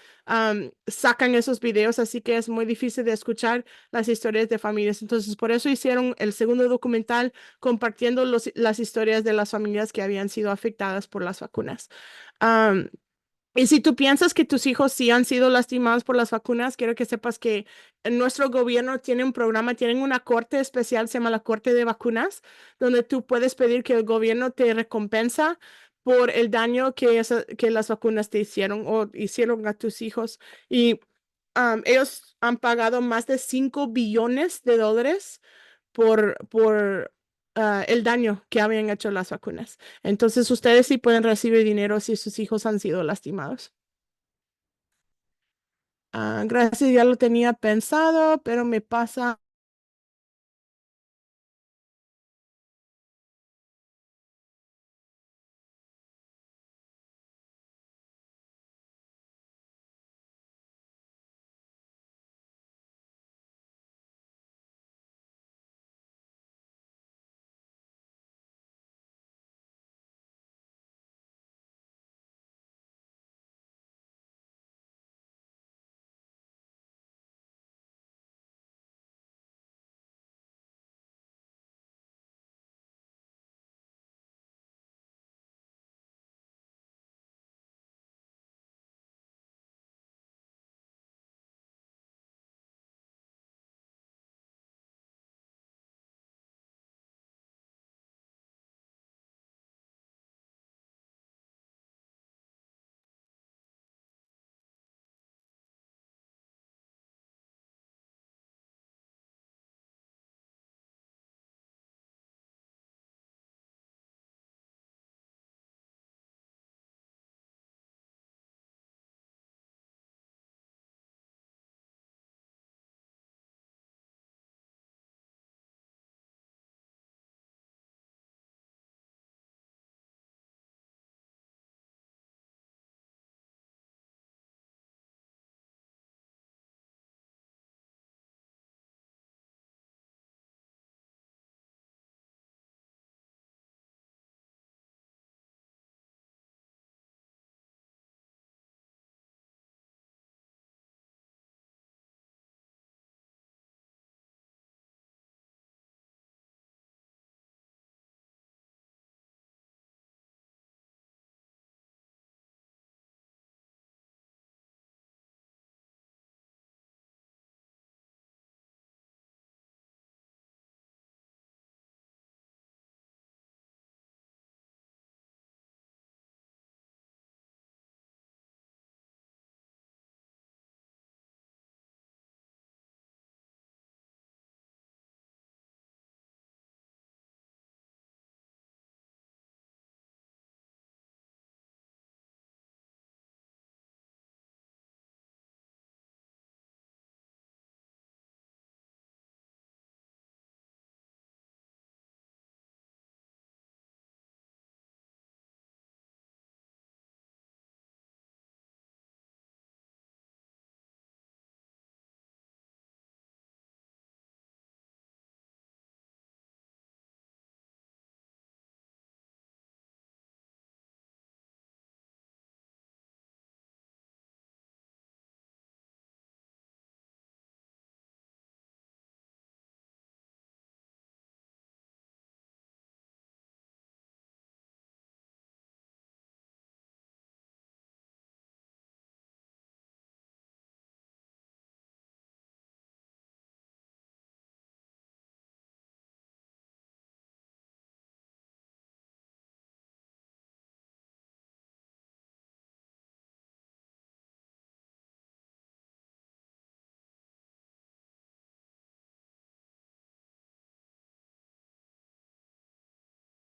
sacan esos videos, así que es muy difícil de escuchar las historias de familias. Entonces, por eso hicieron el segundo documental compartiendo las historias de las familias que habían sido afectadas por las vacunas. Y si tú piensas que tus hijos sí han sido lastimados por las vacunas, quiero que sepas que nuestro gobierno tiene un programa, tienen una corte especial, se llama la Corte de Vacunas, donde tú puedes pedir que el gobierno te recompensa por el daño que las vacunas te hicieron o hicieron a tus hijos. Y ellos han pagado más de $5 billones por el daño que habían hecho las vacunas. Entonces, ustedes sí pueden recibir dinero si sus hijos han sido lastimados. Gracias, ya lo tenía pensado, pero me pasa